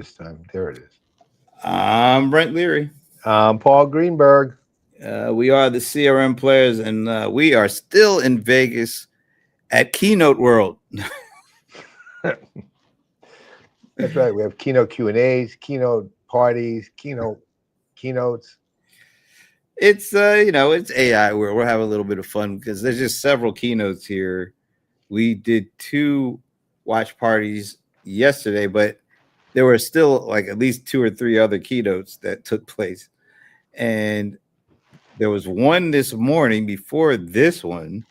this time. There it is. I'm Brent Leary. Paul Greenberg. We are the CRM players, and we are still in Vegas at Keynote World. That's right. We have Keynote Q&As, Keynote parties, keynotes. It's it's AI where we're having a little bit of fun because there's just several keynotes here. We did 2 watch parties yesterday, but there were still like at least 2 or 3 other keynotes that took place. And there was one this morning before this one,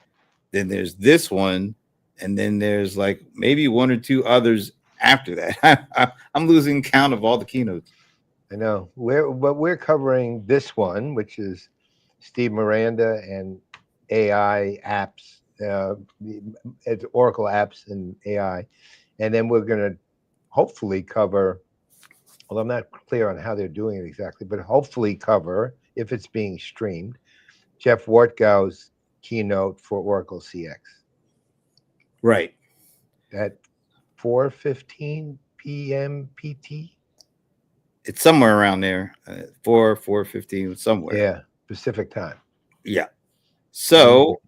then there's this one, and then there's like maybe 1 or 2 others after that. I'm losing count of all the keynotes. I know. We're covering this one, which is Steve Miranda and AI apps. It's Oracle apps and AI. And then we're going to hopefully cover, well, I'm not clear on how they're doing it exactly, but hopefully cover, if it's being streamed, Jeff Wartgow's keynote for Oracle CX. Right. At 4:15 p.m. PT? It's somewhere around there, 4:15, somewhere. Yeah, Pacific time. Yeah. So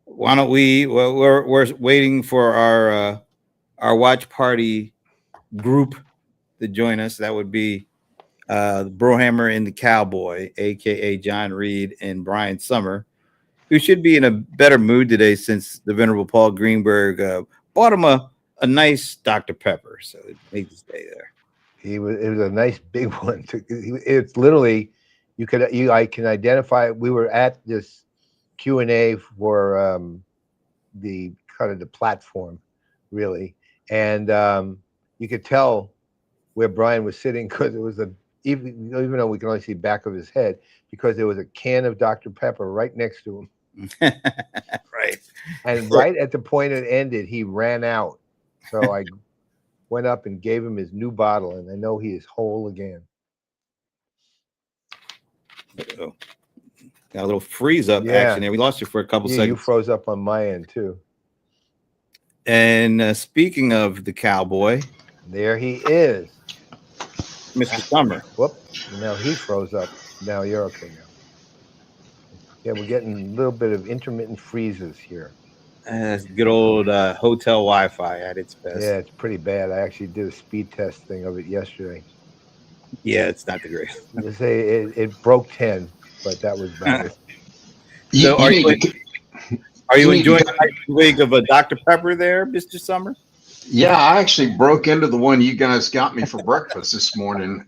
why don't we? Well, we're waiting for our watch party group to join us. That would be Brohammer and the Cowboy, aka Jon Reed and Brian Sommer, who should be in a better mood today since the venerable Paul Greenberg bought him a nice Dr. Pepper, so it made him stay there. It was a nice big one. It's literally I can identify. We were at this Q&A for the kind of the platform, really, and you could tell where Brian was sitting because it was even though we can only see the back of his head, because there was a can of Dr. Pepper right next to him. Right. And right at the point it ended, he ran out. So I went up and gave him his new bottle, and I know he is whole again. Got a little freeze up action there. We lost you for a couple seconds. You froze up on my end too. And speaking of the Cowboy, there he is, Mr. Sommer. Whoop! Now he froze up. Now you're okay now. Yeah, we're getting a little bit of intermittent freezes here. Good old hotel Wi-Fi at its best. Yeah, it's pretty bad. I actually did a speed test thing of it yesterday. Yeah, it's not the greatest. They say it broke 10, but that was about it. So are you enjoying a nice wig of a Dr. Pepper there, Mr. Sommer? Yeah, I actually broke into the one you guys got me for breakfast this morning.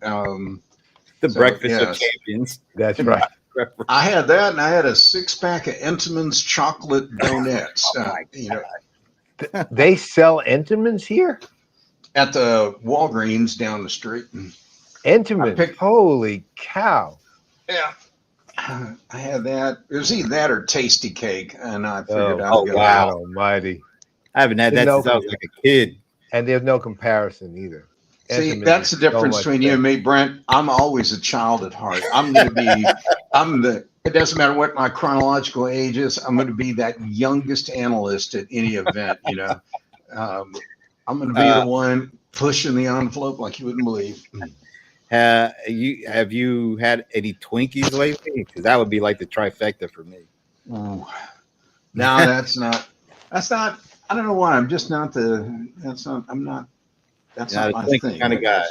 Breakfast of champions. That's right. I had that, and I had a 6-pack of Entenmann's chocolate donuts. They sell Entenmann's here? At the Walgreens down the street. Entenmann's? Holy cow. Yeah. I had that. It was either that or Tasty Cake, and I figured I'd go. Wow, almighty. I haven't had that since I was like a kid. And there's no comparison either. See, that's the difference between you and me, Brent. I'm always a child at heart. I'm going to be, it doesn't matter what my chronological age is. I'm going to be that youngest analyst at any event, I'm going to be the one pushing the envelope like you wouldn't believe. Have you had any Twinkies lately? Because that would be like the trifecta for me. Ooh. No, that's not, I don't know why. I'm just not that's not my thing. Kind of guy.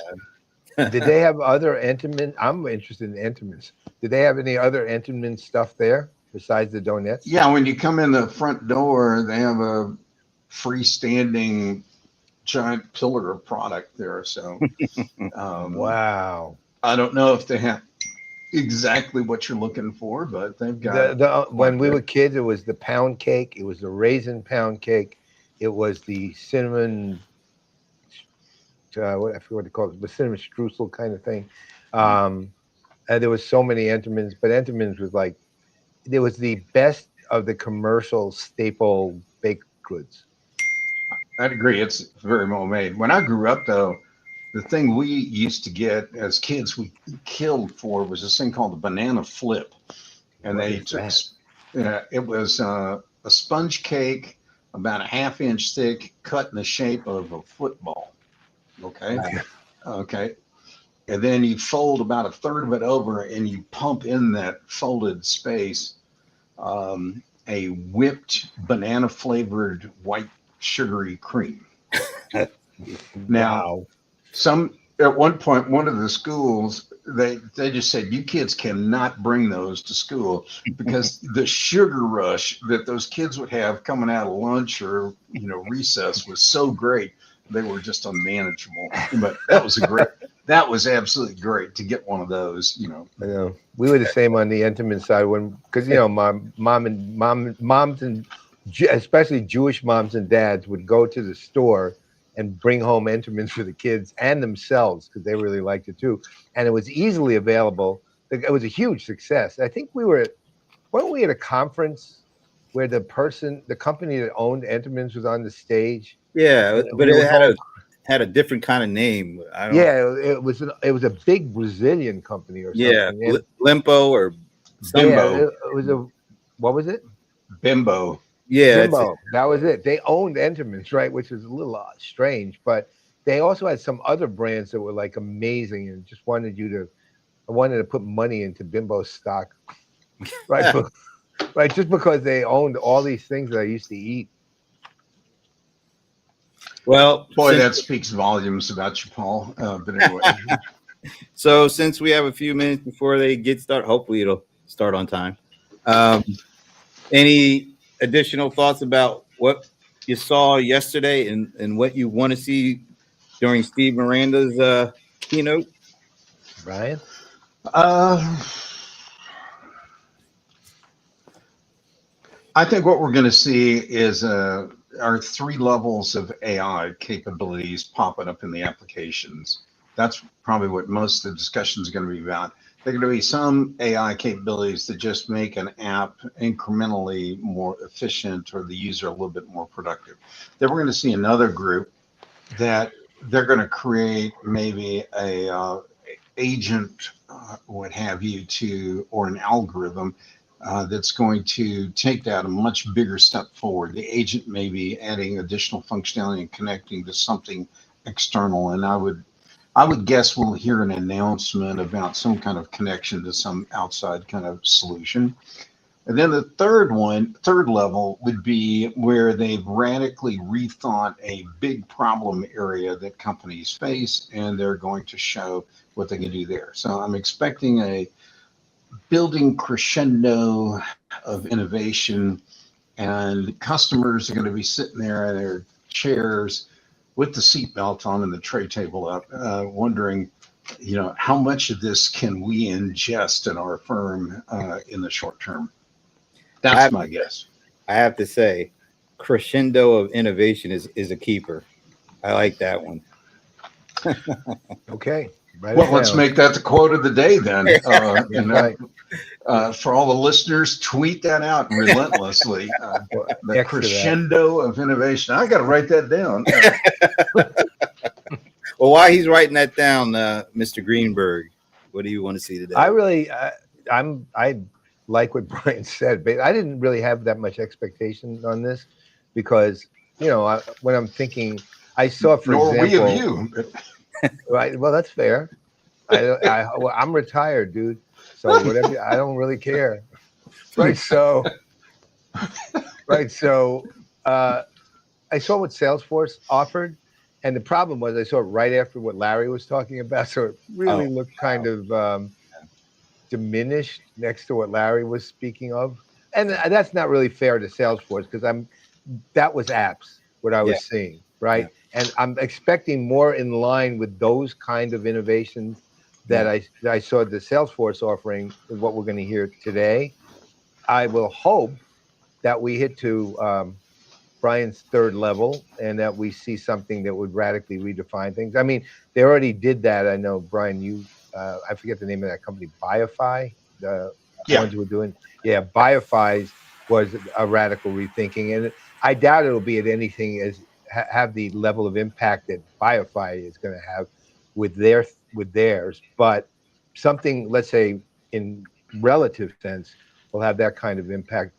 Did they have other Entenmann? I'm interested in Entenmann's. Did they have any other Entenmann stuff there besides the donuts? Yeah, when you come in the front door, they have a freestanding giant pillar of product there. So, wow. I don't know if they have exactly what you're looking for, but they've got. When we were kids, it was the pound cake. It was the raisin pound cake. It was the cinnamon. I forget what they call it, the cinnamon streusel kind of thing. And there was so many Entenmann's, but Entenmann's was like, it was the best of the commercial staple baked goods. I'd agree. It's very well made. When I grew up, though, the thing we used to get as kids, we killed for was this thing called the banana flip. And it was a sponge cake about a 1/2 inch thick, cut in the shape of a football. Okay. Okay. And then you fold about a third of it over and you pump in that folded space a whipped banana flavored white sugary cream. Now, Wow. some at one point, one of the schools they just said you kids cannot bring those to school because the sugar rush that those kids would have coming out of lunch or recess was so great they were just unmanageable. But that was absolutely great to get one of those. I know. We were the same on the Entenmann side because moms and especially Jewish moms and dads would go to the store and bring home Entenmann's for the kids and themselves because they really liked it too, and it was easily available. It was a huge success. I think weren't we at a conference where the company that owned Entenmann's was on the stage? Yeah, but We were it had a different kind of name. I don't. Yeah, it was a big Brazilian company or something. Yeah, Limpo or Bimbo. Yeah, it was what was it? Bimbo. Yeah, Bimbo. That was it. They owned Entenmann's, right? Which is a little strange, but they also had some other brands that were like amazing and just wanted to put money into Bimbo stock, right? Right, just because they owned all these things that I used to eat. Well, boy, that speaks volumes about you, Paul. But anyway, so since we have a few minutes before they get started, hopefully it'll start on time. Any additional thoughts about what you saw yesterday and what you want to see during Steve Miranda's keynote? Brian? I think what we're going to see is our 3 levels of AI capabilities popping up in the applications. That's probably what most of the discussion is going to be about. There are going to be some AI capabilities that just make an app incrementally more efficient or the user a little bit more productive. Then we're going to see another group that they're going to create maybe a agent, what have you, or an algorithm that's going to take that a much bigger step forward. The agent may be adding additional functionality and connecting to something external, and I would guess we'll hear an announcement about some kind of connection to some outside kind of solution. And then the third level would be where they've radically rethought a big problem area that companies face, and they're going to show what they can do there. So I'm expecting a building crescendo of innovation, and customers are going to be sitting there in their chairs with the seatbelt on and the tray table up, wondering, how much of this can we ingest in our firm in the short term? That's my guess. I have to say, crescendo of innovation is a keeper. I like that one. Okay. Well, let's make that the quote of the day then. Right. For all the listeners, tweet that out relentlessly. The crescendo of innovation. I got to write that down. Well, while he's writing that down, Mr. Greenberg, what do you want to see today? I like what Brian said, but I didn't really have that much expectation on this because, when I'm thinking, I saw, for example, we of you. Right. Well, that's fair. I'm retired, dude. So whatever, I don't really care. Right. So I saw what Salesforce offered. And the problem was I saw it right after what Larry was talking about. So it really looked kind of diminished next to what Larry was speaking of. And that's not really fair to Salesforce because that was apps, what I was seeing. Right. Yeah. And I'm expecting more in line with those kind of innovations that I saw the Salesforce offering, what we're going to hear today. I will hope that we hit to Brian's third level and that we see something that would radically redefine things. I mean, they already did that. I know, Brian, I forget the name of that company, Biofy, the ones who were doing. Yeah, Biofy's was a radical rethinking. And I doubt it'll be at anything as have the level of impact that Biofy is going to have with theirs, but something, let's say, in relative sense, will have that kind of impact,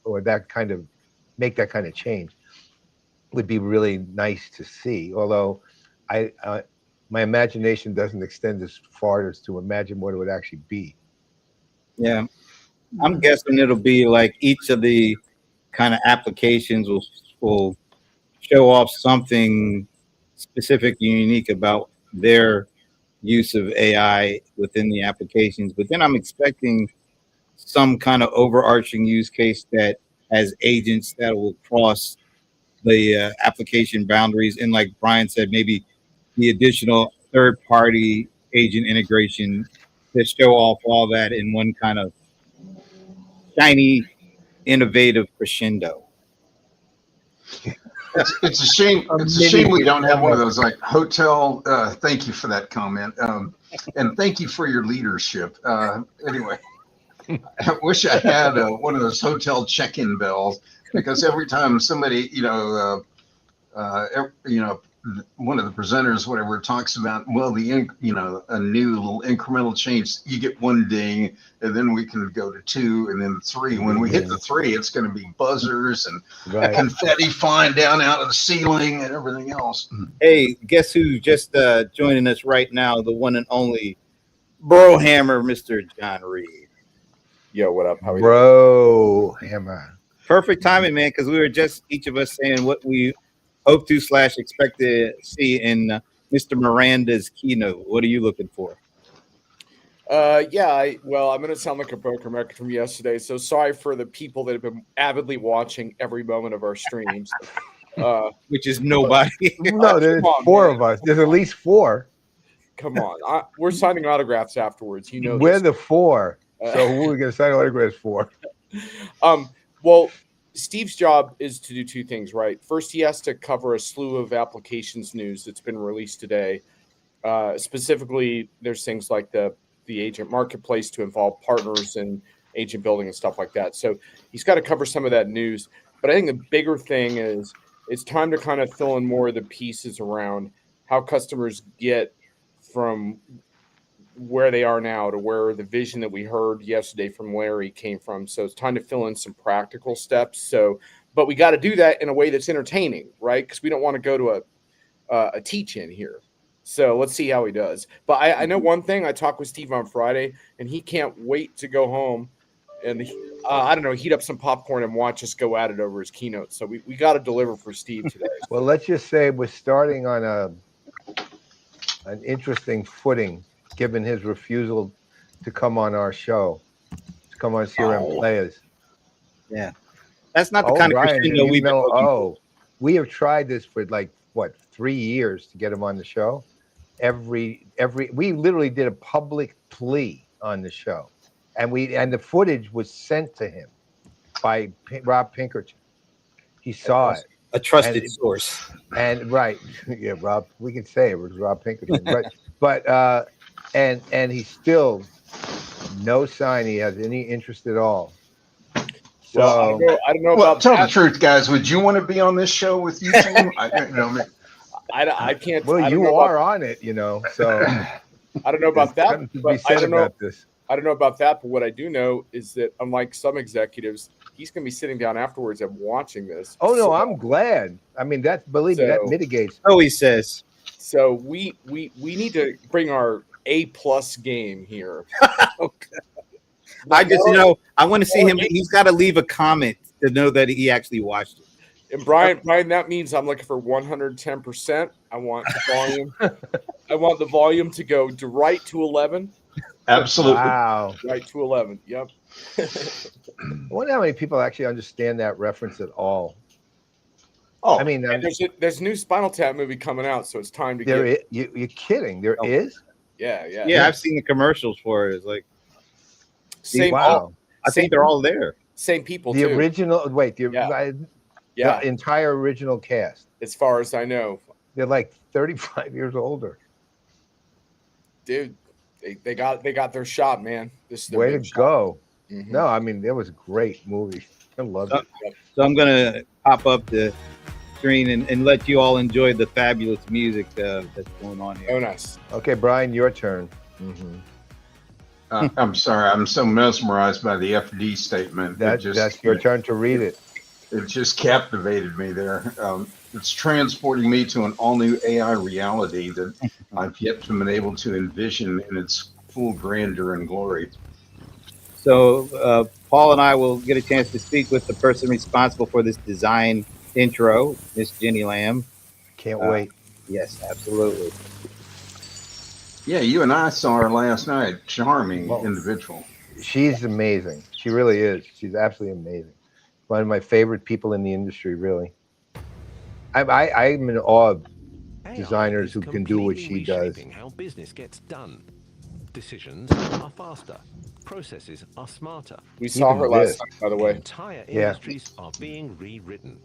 or that kind of make that kind of change would be really nice to see. Although my imagination doesn't extend as far as to imagine what it would actually be. Yeah, I'm guessing it'll be like each of the kind of applications will show off something specific and unique about their use of AI within the applications. But then I'm expecting some kind of overarching use case that has agents that will cross the application boundaries. And like Brian said, maybe the additional third party agent integration to show off all that in one kind of shiny, innovative crescendo. It's a shame. It's a shame we don't have one of those like hotel. Thank you for that comment, and thank you for your leadership. Anyway, I wish I had one of those hotel check-in bells, because every time somebody, one of the presenters, whatever, talks about, well, a new little incremental change, you get one ding, and then we can go to 2, and then 3. When we hit the 3, it's going to be buzzers and confetti flying down out of the ceiling and everything else. Hey, guess who's just joining us right now? The one and only Brohammer, Mr. Jon Reed. Yo, what up? How are you? Brohammer. Perfect timing, man, because we were just each of us saying what we hope to / expect to see in Mr. Miranda's keynote. What are you looking for? I'm going to sound like a broken record from yesterday. So sorry for the people that have been avidly watching every moment of our streams. Which is nobody. No, there's 4 of us. There's at least 4. Come on. We're signing autographs afterwards. You know, we're the 4. So who are we going to sign autographs for? Well, Steve's job is to do 2 things, right? First, he has to cover a slew of applications news that's been released today. Specifically, there's things like the agent marketplace to involve partners and agent building and stuff like that. So he's got to cover some of that news. But I think the bigger thing is it's time to kind of fill in more of the pieces around how customers get from where they are now to where the vision that we heard yesterday from Larry came from. So it's time to fill in some practical steps. But we got to do that in a way that's entertaining, right? Because we don't want to go to a teach-in here. So let's see how he does. But I know one thing. I talked with Steve on Friday, and he can't wait to go home and heat up some popcorn and watch us go at it over his keynote. So we got to deliver for Steve today. Well, let's just say we're starting on an interesting footing, given his refusal to come on our show, to come on CRM Playaz. Yeah, that's not the kind of crescendo we've been looking for. We have tried this for 3 years to get him on the show. We literally did a public plea on the show, and the footage was sent to him by Rob Pinkerton. He saw it. A trusted source. And yeah, Rob. We can say it was Rob Pinkerton, but and he's still no sign he has any interest at all. So I don't know about tell the truth, guys. Would you want to be on this show with you two? I can't. Well, you are on it, So I don't know about that. But I don't know about this. I don't know about that, but what I do know is that unlike some executives, he's going to be sitting down afterwards and watching this. Oh no, I'm glad. I mean, that mitigates. Oh, he says. So we need to bring our A+ game here. Okay. I want to see him. He's got to leave a comment to know that he actually watched it. And Brian, that means I'm looking for 110%. I want the volume. I want the volume to go right to 11. Absolutely. Wow. Right to 11. Yep. I wonder how many people actually understand that reference at all. Oh, I mean, there's a new Spinal Tap movie coming out, so it's time to you're kidding. There is? Yeah. I've seen the commercials for it. It's like same. Wow. I think they're all there. Same people. The too. original. Wait. The entire original cast. As far as I know, they're like 35 years older. Dude, they got their shot, man. This is way to go. Mm-hmm. No, I mean, it was a great movie. I love it. So I'm gonna pop up the screen and let you all enjoy the fabulous music that's going on here. Oh, nice. Okay, Brian, your turn. Mm-hmm. I'm sorry. I'm so mesmerized by the FD statement. That's your turn to read it. It just captivated me there. It's transporting me to an all-new AI reality that I've yet to been able to envision in its full grandeur and glory. So Paul and I will get a chance to speak with the person responsible for this design intro, Miss Jenny Lamb. Can't wait. Yes, absolutely. Yeah, you and I saw her last night. Charming Well, individual. she's amazing. She really is. She's absolutely amazing. One of my favorite people in the industry, really. I'm in awe of designers who can do what she does. How business gets done. Decisions are faster. Processes are smarter. We saw Even her last this. night, by the way. Entire Yeah. industries are being rewritten.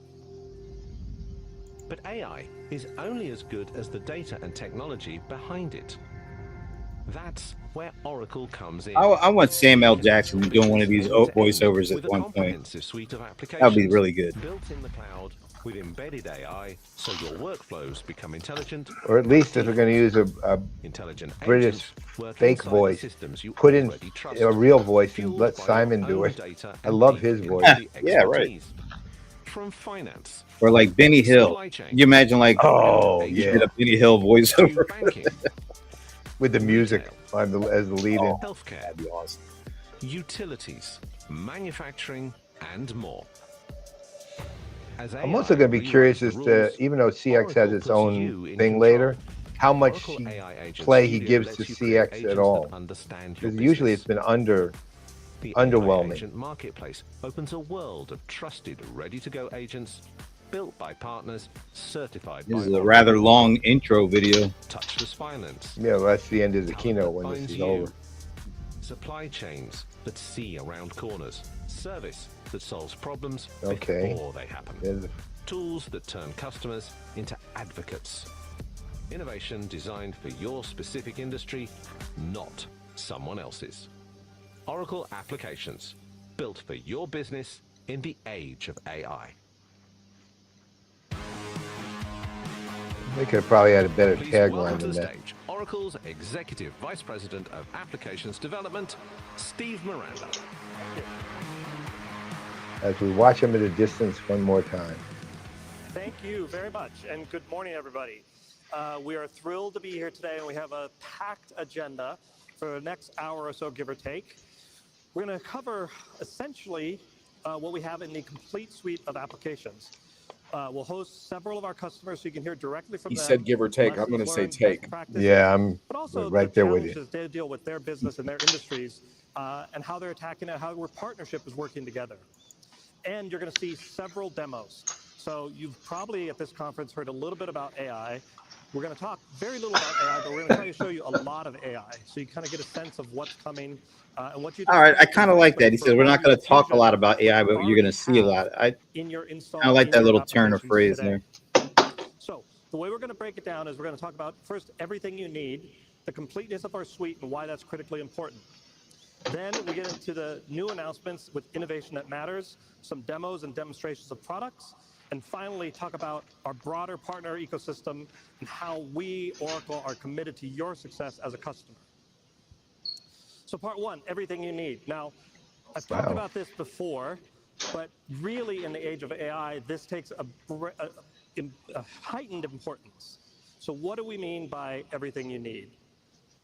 But AI is only as good as the data and technology behind it. That's where Oracle comes in. I want Sam L. Jackson doing one of these voiceovers at one point. That would be really good. Built in the cloud with embedded AI, so your workflows become intelligent. Or at least if we're going to use a Intelligent British work fake inside the voice, systems you put in already trust, a real voice and fueled let by your Simon do own it. data I and love deep his voice. industry Yeah, right. expertise. From finance, Or like Benny Hill. supply chain, You imagine like Oh, you yeah. did a Benny Hill voiceover to banking, With the music as the lead in. healthcare, That'd be awesome. utilities, manufacturing, and more. As I'm AI also going to be curious rewrites as the to, rules, even though CX Oracle has its puts you own in thing control. later, how much Oracle AI Agent play he Studio gives lets to you create CX agents at that all. understand your Because usually business. it's been The underwhelming. AI Agent Marketplace opens a world of trusted, ready-to-go agents built by partners, certified by This is a Oracle. rather long intro video. Touchless finance, Yeah, well, that's the end of the talent keynote that when this finds is you, over. supply chains that see around corners, service that solves problems Okay. before they happen, There's- tools that turn customers into advocates, innovation designed for your specific industry, not someone else's. Oracle applications built for your business in the age of AI. They could have probably had a better Please welcome tagline to than the that. stage Oracle's Executive Vice President of Applications Development, Steve Miranda. As we watch him at a distance one more time. Thank you very much, and good morning, everybody. We are thrilled to be here today, and we have a packed agenda for the next hour or so, give or take. We're going to cover essentially what we have in the complete suite of applications. We'll host several of our customers so you can hear directly from He them. said give or take. I'm lessons going to say learned, take. best practices, Yeah, I'm but also right the there with you. challenges they deal with their business and their industries, and how they're attacking it, how our partnership is working together. And you're going to see several demos. So you've probably at this conference heard a little bit about AI. We're going to talk very little about AI, but we're going to try to show you a lot of AI, so you kind of get a sense of what's coming and what you. All right, I kind of like that. He said we're not going to talk a lot about AI, but you're going to see a lot. I in your install. kind of like in that your little turn of applications phrase today. there. So the way we're going to break it down is we're going to talk about first everything you need, the completeness of our suite, and why that's critically important. Then we get into the new announcements with innovation that matters, some demos and demonstrations of products, and finally talk about our broader partner ecosystem and how we, Oracle, are committed to your success as a customer. So part one, everything you need. Now, I've talked Wow. about this before, but really in the age of AI, this takes a heightened importance. So what do we mean by everything you need?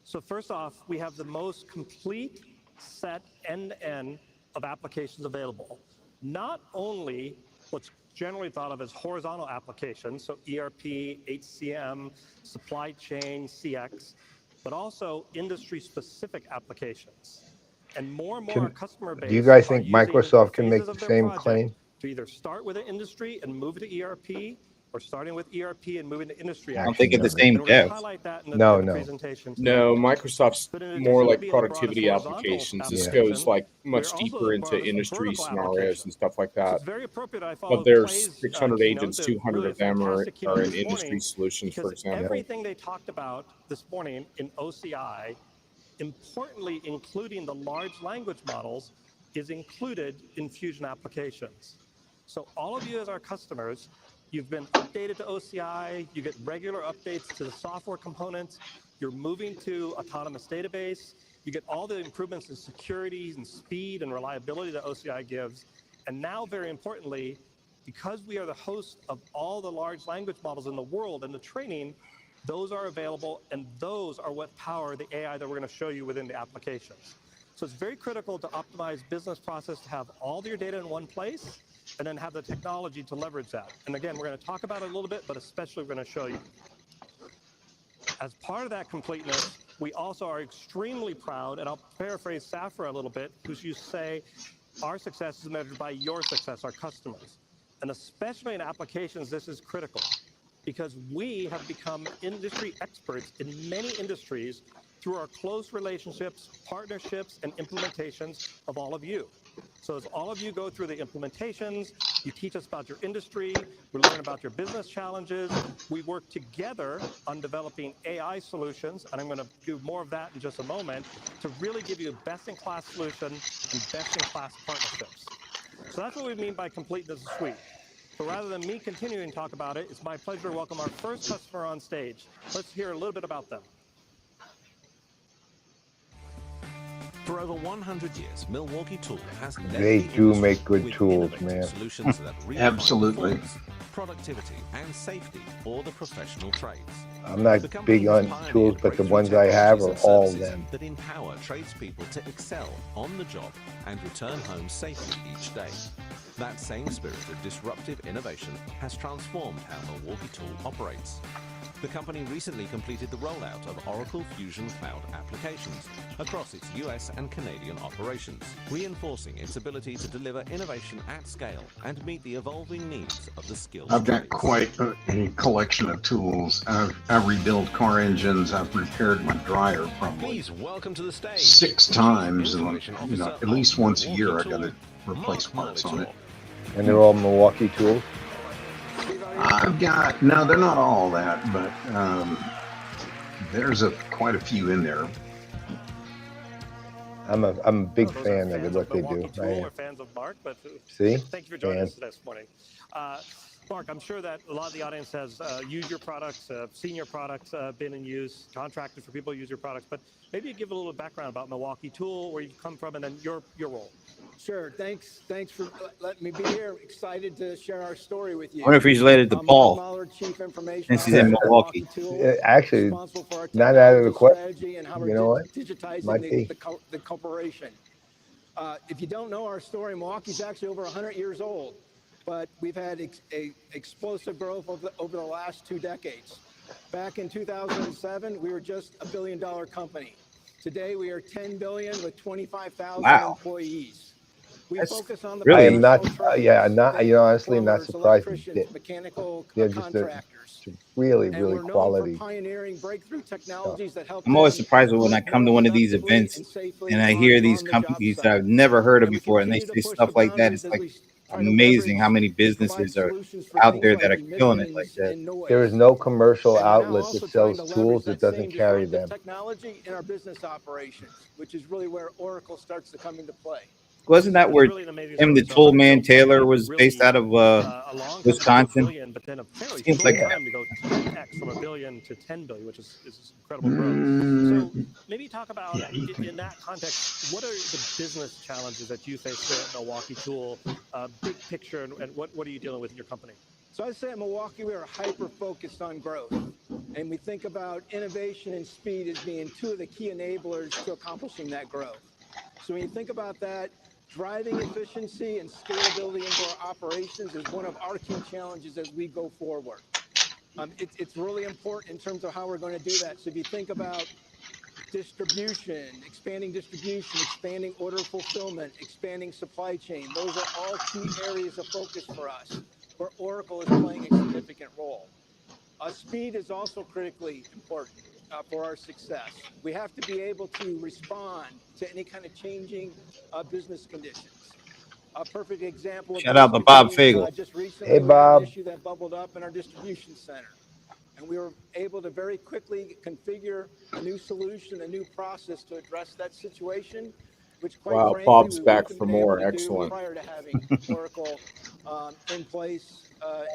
So first off, we have the most complete set end-to-end of applications available. Not only what's generally thought of as horizontal applications, so ERP, HCM, supply chain, CX, but also industry-specific applications. And more our customer base. Do you guys are think using Microsoft can phases make of the their same project claim? to either start with an industry and move to ERP, or starting with ERP and moving to industry. I don't think it's the Actually, same And we're going to depth. highlight that in the, No, in the no. presentation today. No, Microsoft's But in more addition to like being the broadest productivity horizontal applications. This application, goes like we're much also deeper the into broadest industry vertical scenarios application. and stuff like So that. it's very appropriate I followed But there's Playaz, 600 keynote, agents, the 200 really of them are fantastic keynote in this industry morning, solutions, for because example. everything they talked about this morning in OCI, importantly including the large language models, is included in Fusion applications. So all of you as our customers, you've been updated to OCI, you get regular updates to the software components, you're moving to autonomous database, you get all the improvements in security and speed and reliability that OCI gives, and now very importantly, because we are the host of all the large language models in the world and the training, those are available, and those are what power the AI that we're going to show you within the applications. So it's very critical to optimize business process to have all your data in one place and then have the technology to leverage that. And again, we're going to talk about it a little bit, but especially we're going to show you. As part of that completeness, we also are extremely proud, and I'll paraphrase Safra a little bit, who used to say, our success is measured by your success, our customers. And especially in applications, this is critical because we have become industry experts in many industries through our close relationships, partnerships, and implementations of all of you. So as all of you go through the implementations, you teach us about your industry, we learn about your business challenges, we work together on developing AI solutions, and I'm going to do more of that in just a moment, to really give you a best-in-class solution and best-in-class partnerships. So that's what we mean by completeness of suite. So rather than me continuing to talk about it, it's my pleasure to welcome our first customer on stage. Let's hear a little bit about them. For over 100 years, Milwaukee Tool has led They the do industry make good with tools, innovative man. solutions that redefine Absolutely. performance, productivity, and safety for the professional trades. I'm not The company big has on pioneered tools, but the breakthrough ones I have technologies are and all services them. that empower tradespeople to excel on the job and return home safely each day. That same spirit of disruptive innovation has transformed how Milwaukee Tool operates. The company recently completed the rollout of Oracle Fusion Cloud applications across its US and Canadian operations, reinforcing its ability to deliver innovation at scale and meet the evolving needs of the skilled I've got trades. quite a collection of tools. I've rebuilt car engines. I've repaired my dryer probably Please welcome to the stage 6 Chief times, and Information Officer at least of once a Milwaukee year I Tool, got to replace Mark parts on it. Molitor. And they're all Milwaukee tools. I've got, no, they're not all that, but there's quite a few in there. I'm a big Those are fan of fans what they Milwaukee do. Tool I or am. fans of Mark, but See? thank you for joining Fans. us this morning. Mark, I'm sure that a lot of the audience has used your products, seen your products been in use, contracted for people who use your products, but maybe you give a little background about Milwaukee Tool, where you've come from, and then your role. Sure. Thanks for letting me be here. Excited to share our story with you. I wonder if he's related to I'm Paul, Mark Muller, Chief Information since he's in Officer at Milwaukee. Tool, Actually, responsible for our not out of the technology question. strategy and how You we're know what? digitizing Might be. the corporation. If you don't know our story, Milwaukee's actually over 100 years old, but we've had explosive growth over the last 2 decades. Back in 2007, we were just $1 billion company. Today, we are $10 billion with 25,000 Wow. employees. We That's focus on the really- I am not. professional trades, Yeah, not. You know, honestly, I'm not plumbers, surprised you electricians, did. mechanical They're just contractors. really, And really we're known quality. for pioneering breakthrough technologies that help I'm always them surprised when I work come to more one of these productively events and safely and I hear these on the job companies that site. I've never heard of And we before, and they continue to say push stuff the like that. boundaries It's as like we try to amazing how many leverage and provide businesses are solutions for out things there like that are killing it like emissions that. and noise. There is no commercial And we're now outlet also that trying sells to tools leverage that that doesn't same carry disruptive them. technology in our business operations, which is really where Oracle starts to come into play. Wasn't that That's where really an amazing Tim the story. So Tool 100 year Man old Taylor company, was really, based out of a long time to go Wisconsin? billion, but then a fairly Seems short like time to go 10x from $1 billion to $10 billion, which is incredible growth. So maybe talk about, in that context, what are the business challenges that you face here at Milwaukee Tool, big picture, and what are you dealing with in your company? So I'd say at Milwaukee, we are hyper-focused on growth. And we think about innovation and speed as being 2 of the key enablers to accomplishing that growth. So when you think about that, driving efficiency and scalability into our operations is one of our key challenges as we go forward. It's really important in terms of how we're going to do that. So if you think about distribution, expanding order fulfillment, expanding supply chain, those are all key areas of focus for us, where Oracle is playing a significant role. Speed is also critically important for our success. We have to be able to respond to any kind of changing business conditions. A perfect example of Shout out to Bob Fagel. just recently, Hey, we had Bob. an issue that bubbled up in our distribution center. And we were able to very quickly configure a new solution, a new process to address that situation, which quite Wow, frankly, Bob's we back wouldn't have for been able more. to Excellent. do prior to having Oracle in place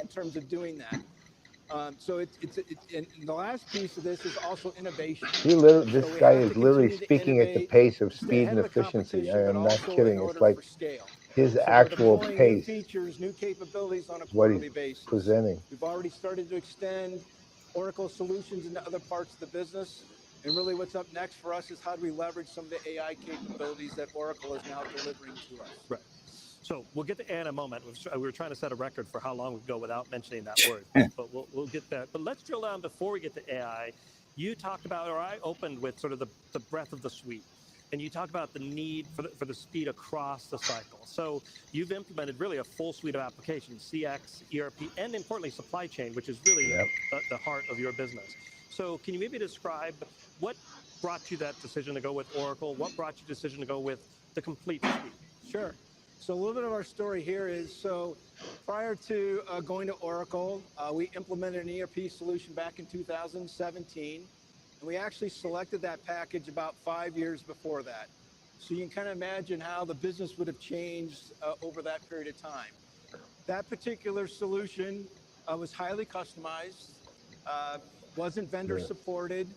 in terms of doing that. So and the last piece of this is also innovation. This So we guy have is to literally continue to speaking at the innovate, pace of stay speed ahead and of the efficiency. competition, I but am not also in kidding. It's order like for scale. his So we're actual deploying new pace, features, new capabilities on a what quarterly he's basis. presenting. We've already started to extend Oracle solutions into other parts of the business. And really what's up next for us is how do we leverage some of the AI capabilities that Oracle is now delivering to us. Right. So we'll get to AI in a moment. We were trying to set a record for how long we go without mentioning that word, but we'll get there. But let's drill down before we get to AI. You talked about, or I opened with sort of the breadth of the suite. And you talk about the need for the speed across the cycle. So you've implemented really a full suite of applications, CX, ERP, and importantly, supply chain, which is really the heart of your business. So can you maybe describe what brought you that decision to go with Oracle? What brought you the decision to go with the complete suite? Sure. So a little bit of our story here is, so prior to going to Oracle, we implemented an ERP solution back in 2017. And we actually selected that package about 5 years before that. So you can kind of imagine how the business would have changed over that period of time. That particular solution was highly customized, wasn't vendor supported,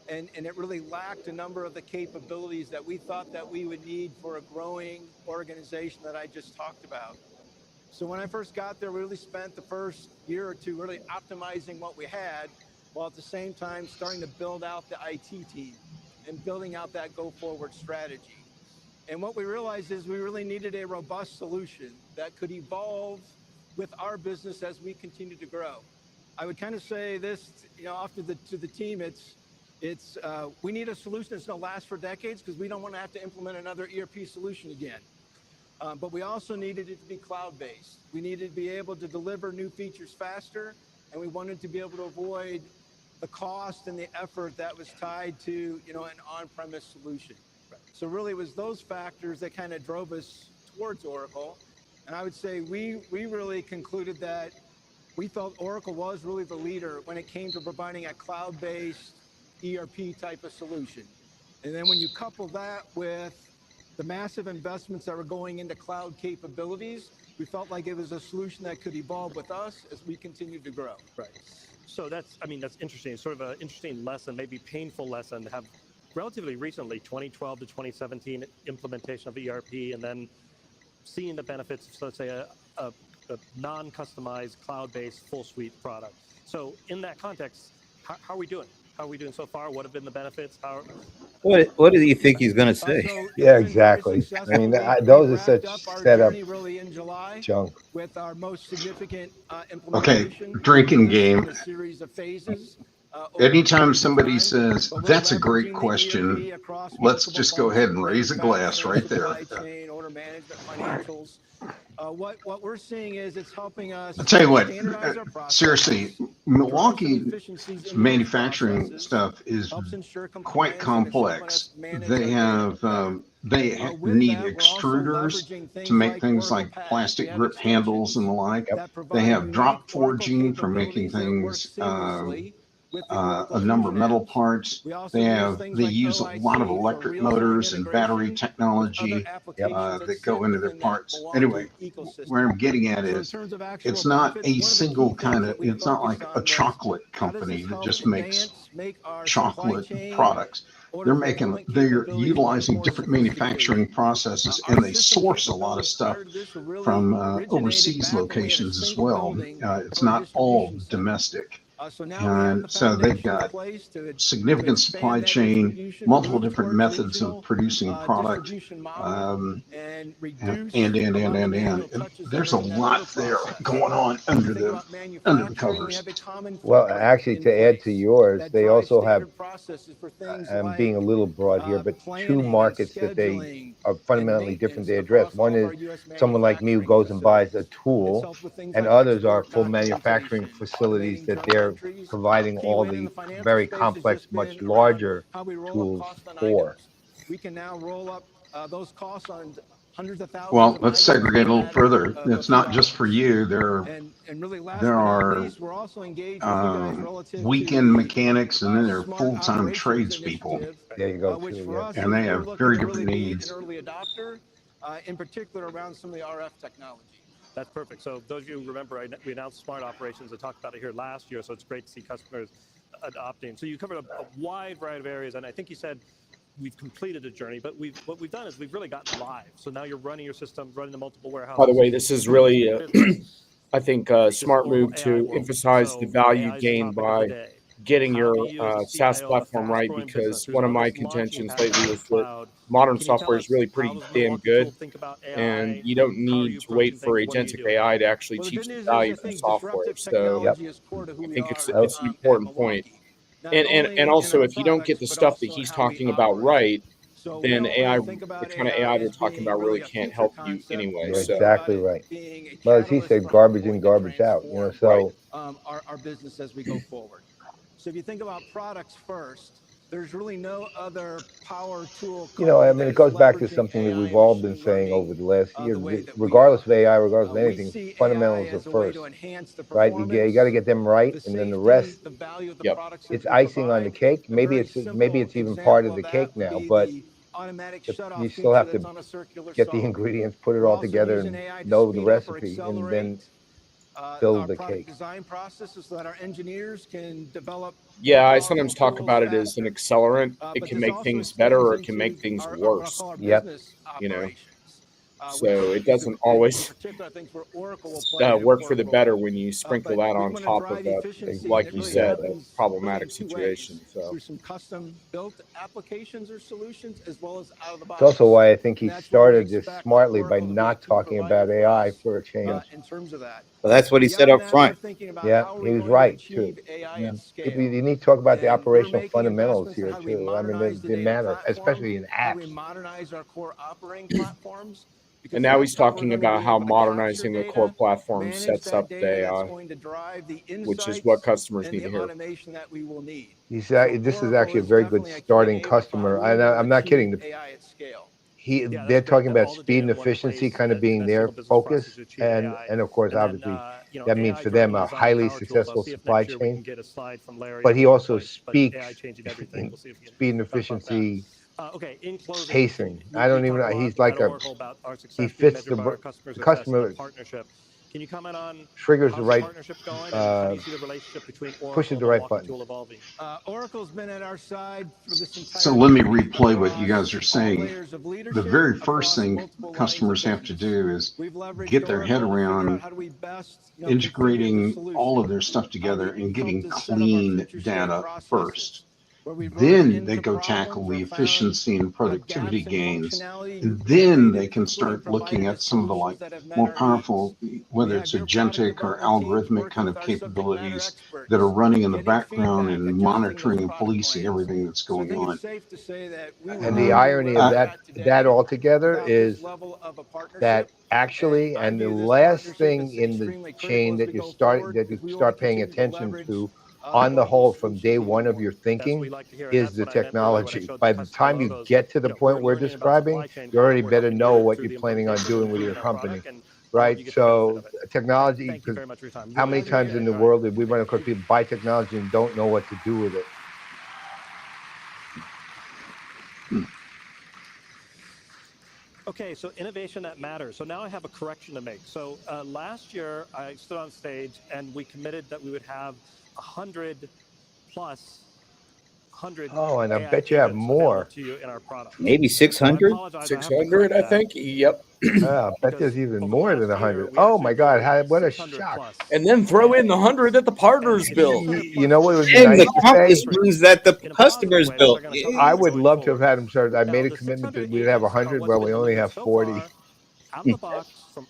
and it really lacked a number of the capabilities that we thought that we would need for a growing organization that I just talked about. So when I first got there, we really spent the first year or two really optimizing what we had, while at the same time starting to build out the IT team and building out that go-forward strategy. And what we realized is we really needed a robust solution that could evolve with our business as we continue to grow. I would kind of say this, off to the team, we need a solution that's going to last for decades because we don't want to have to implement another ERP solution again. But we also needed it to be cloud-based. We needed to be able to deliver new features faster, and we wanted to be able to avoid the cost and the effort that was tied to, an on-premise solution. Right. So really it was those factors that kind of drove us towards Oracle. And I would say we really concluded that we felt Oracle was really the leader when it came to providing a cloud-based ERP type of solution. And then when you couple that with the massive investments that were going into cloud capabilities, we felt like it was a solution that could evolve with us as we continued to grow. Right. So that's interesting. It's sort of an interesting lesson, maybe painful lesson to have relatively recently, 2012 to 2017 implementation of ERP, and then seeing the benefits of, let's say, a non-customized cloud-based full suite product. So in that context, how are we doing? How are we doing so far? What have been the benefits? What do you think he's going to say? Yeah, exactly. I mean, those are such setup really in July junk. With our most significant implementation. Drinking game. A series of phases. Anytime somebody says, that's a great question, let's just go ahead and raise a glass right there. Chain, order management, financials. What we're seeing is it's helping us. I'll tell you what, seriously, Milwaukee's manufacturing stuff is quite complex. They need extruders to make things like plastic grip handles and the like. They have drop forging for making things, a number of metal parts. They use a lot of electric motors and battery technology that go into their parts. Anyway, where I'm getting at is it's not a single kind of, it's not like a chocolate company that just makes chocolate products. They're utilizing different manufacturing processes, and they source a lot of stuff from overseas locations as well. It's not all domestic. And so they've got significant supply chain, multiple different methods of producing product, and there's a lot there going on under the covers. Well, actually, to add to yours, they also have, I'm being a little broad here, but two markets that they are fundamentally different they address. One is someone like me who goes and buys a tool, and others are full manufacturing facilities that they're providing all the very complex, much larger tools for. We can now roll up those costs on hundreds of thousands. Well, let's segregate a little further. It's not just for you. There are weekend mechanics, and then there are full-time tradespeople. There you go, too. Yeah. And they have very different needs. Early adopter, in particular around some of the RF technology. That's perfect. So those of you who remember, we announced Smart Operations. I talked about it here last year, so it's great to see customers adopting. So you covered a wide variety of areas, and I think you said we've completed a journey, but what we've done is we've really gotten live. So now you're running your system, running the multiple warehouses. By the way, this is really, I think, a smart move to emphasize the value gained by getting your SaaS platform right, because one of my contentions lately is that modern software is really pretty damn good, and you don't need to wait for agentic AI to actually teach the value from software. So I think it's an important point. And also, if you don't get the stuff that he's talking about right, then AI, the kind of AI they're talking about, really can't help you anyway. You're So exactly right. Well, as he said, garbage in, garbage out. You know, so our business as we go forward. So if you think about products first, there's really no other power tool. You know, I mean, it goes back to something that we've all been saying over the last year. Regardless of AI, regardless of anything, fundamentals are first, right? You got to get them right, and then the rest. Yep. It's icing on the cake. Maybe it's even part of the cake now, but you still have to get the ingredients, put it all together, and know the recipe, and then build the cake. Design processes so that our engineers can develop. Yeah, I sometimes talk about it as an accelerant. It can make things better, or it can make things worse. Yep. You know, so it doesn't always work for the better when you sprinkle that on top of that, like you said, a problematic situation. So through some custom built applications or solutions, as well as out of the box. It's also why I think he started this smartly by not talking about AI for a change. In terms of that. Well, that's what he said up front. Yeah, he was right too. You need to talk about the operational fundamentals here too. I mean, they matter, especially in apps. We modernize our core operating platforms. And now he's talking about how modernizing the core platform sets up the AI, which is what customers need to hear. This is actually a very good starting customer. I'm not kidding. They're talking about speed and efficiency kind of being their focus, and of course, obviously, that means for them a highly successful supply chain. But he also speaks speed and efficiency. Okay, in closing, pacing. I don't even know. He's like he fits the customer partnership. Can you comment on triggers the right pushes the right button. Oracle's been at our side for this entire. So let me replay what you guys are saying. The very first thing customers have to do is get their head around integrating all of their stuff together and getting clean data first. Then they go tackle the efficiency and productivity gains, and then they can start looking at some of the more powerful, whether it's agentic or algorithmic kind of capabilities that are running in the background and monitoring and policing everything that's going on. And the irony of that altogether is that actually, and the last thing in the chain that you start paying attention to, on the whole, from day one of your thinking, is the technology. By the time you get to the point we're describing, you already better know what you're planning on doing with your company, right? So technology, because how many times in the world did we run across people buy technology and don't know what to do with it? Okay, so innovation that matters. So now I have a correction to make. So last year I stood on stage and we committed that we would have 100 plus. Oh, and I bet you have more. Maybe 600? 600, I think. Yep. I bet there's even more than 100. Oh my God! What a shock! And then throw in the 100 that the partners built. You know what was and nice the countless ones that the customers built. I would love to have had them started. I made a commitment that we'd have 100. Well, we only have 40.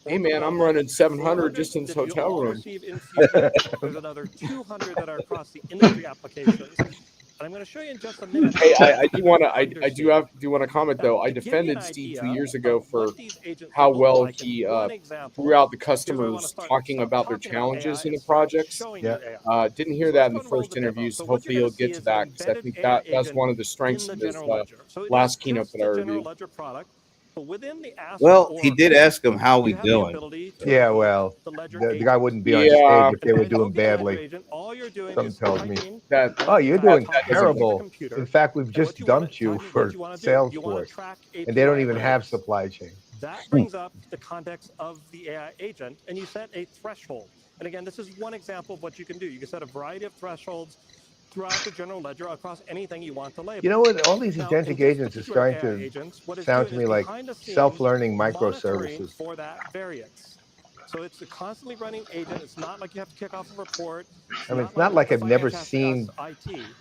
Hey man, I'm running 700 just in this hotel room. There's another 200 that are across the industry applications. And I'm going to show you in just a minute. Hey, I do want to comment though. I defended Steve 2 years ago for how well he threw out the customers talking about their challenges in the projects. Yeah. Didn't hear that in the first interviews. Hopefully you'll get to that, because I think that's one of the strengths of this last keynote that I reviewed. Well, he did ask him how we doing. Yeah, well, the guy wouldn't be on stage if they were doing badly. Something tells me that. Oh, you're doing terrible. In fact, we've just dumped you for Salesforce, and they don't even have supply chain. That brings up the context of the AI agent, and you set a threshold. And again, this is one example of what you can do. You can set a variety of thresholds throughout the general ledger across anything you want to label. You know what? All these Now, agentic in this agents are particular starting AI to agents, what it's sound to doing me is like behind the scenes self-learning monitoring microservices. for that variance. So it's a constantly running agent. It's not like you have to kick off a report. I mean, it's not like the I've never finance has to seen ask IT.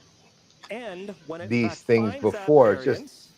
And when it in these fact things finds that before. It's variance, just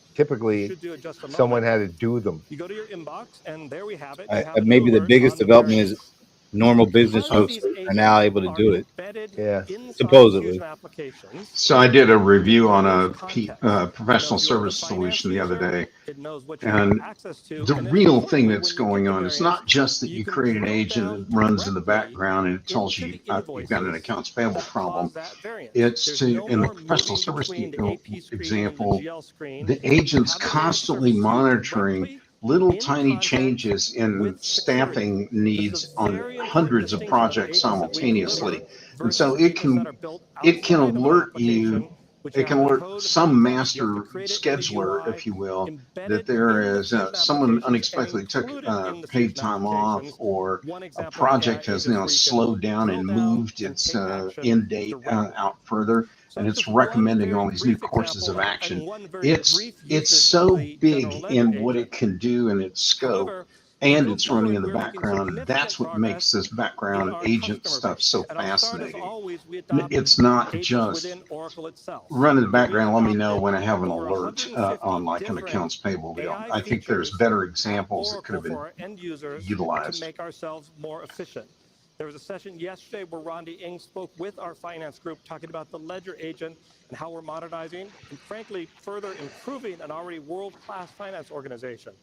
you typically should do it just a someone moment. had to do them. You go to your inbox, and there we have it. You have a Maybe new the alert biggest on the development is variance. normal business Because folks these are now agents able to are do it. embedded Yeah. inside Supposedly. Fusion applications. So I did a review It on knows a context. It professional knows you are the service finance solution the other user. day. It knows what you have And access to. the And then real thing importantly, that's when you going get the on is variance, not just that you you can create an drill agent down that runs in the directly background and it tells into you the you've got an invoices accounts payable that problem. cause that variance. It's There's to, no in the more professional moving service between the AP screen example, and the GL screen. the You agent's have the variance constantly surface monitoring directly little in tiny context changes in with staffing security. This is needs a on very important hundreds of distinction of projects agents that we deliver simultaneously. And versus so agents that are built it can outside of an alert you, application, which you it can have to alert code the some context, you have to master create it in the scheduler, UI, if you will, embed that it there in the is Fusion someone applications, and unexpectedly took include it in the paid Fusion time off, applications. or One a example of AI project has agents now where you can slowed down drill and down moved and its take action end date directly. out further, So and that's it's just one recommending very all these new brief courses example of action. and one very brief It's usage so of the general big ledger in what agent. it can do in its scope, However, as we and go it's running forward, in the we're making background. significant That's what makes progress this in background our agent customer stuff base. so And I'll start as fascinating. always, we adopt It's not agents just within Oracle itself. run in the We've background. Let me know adopted when I have an over alert 150 on like an different accounts payable deal. AI I think there's features better at examples that could Oracle have been for our end users to utilized. make ourselves more efficient. There was a session yesterday where Rondi Ng spoke with our finance group talking about the ledger agent and how we're modernizing and frankly further improving an already world-class finance organization.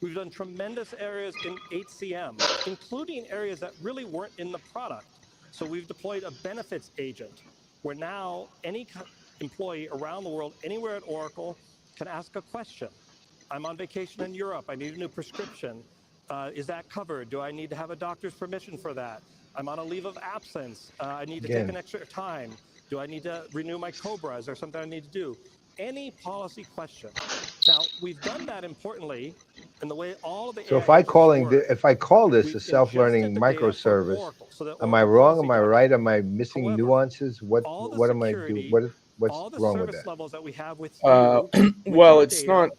We've done tremendous areas in HCM, including areas that really weren't in the product. So we've deployed a benefits agent where now any employee around the world, anywhere at Oracle, can ask a question. I'm on vacation in Europe. I need a new prescription. Is that covered? Do I need to have a doctor's permission for that? I'm on a leave of absence. I need to take an extra time. Do I need to renew my COBRA? Is there something I need to do? Any policy question. Now, we've done that importantly in the way all of the So AI if I call this a we've self-learning ingested the data from microservice, Oracle, so that am I Oracle wrong? policy Am I document. right? Am I missing However, nuances? all the What am I doing? security, What's all the wrong with service that? levels that we have with you, with Well, your it's data not.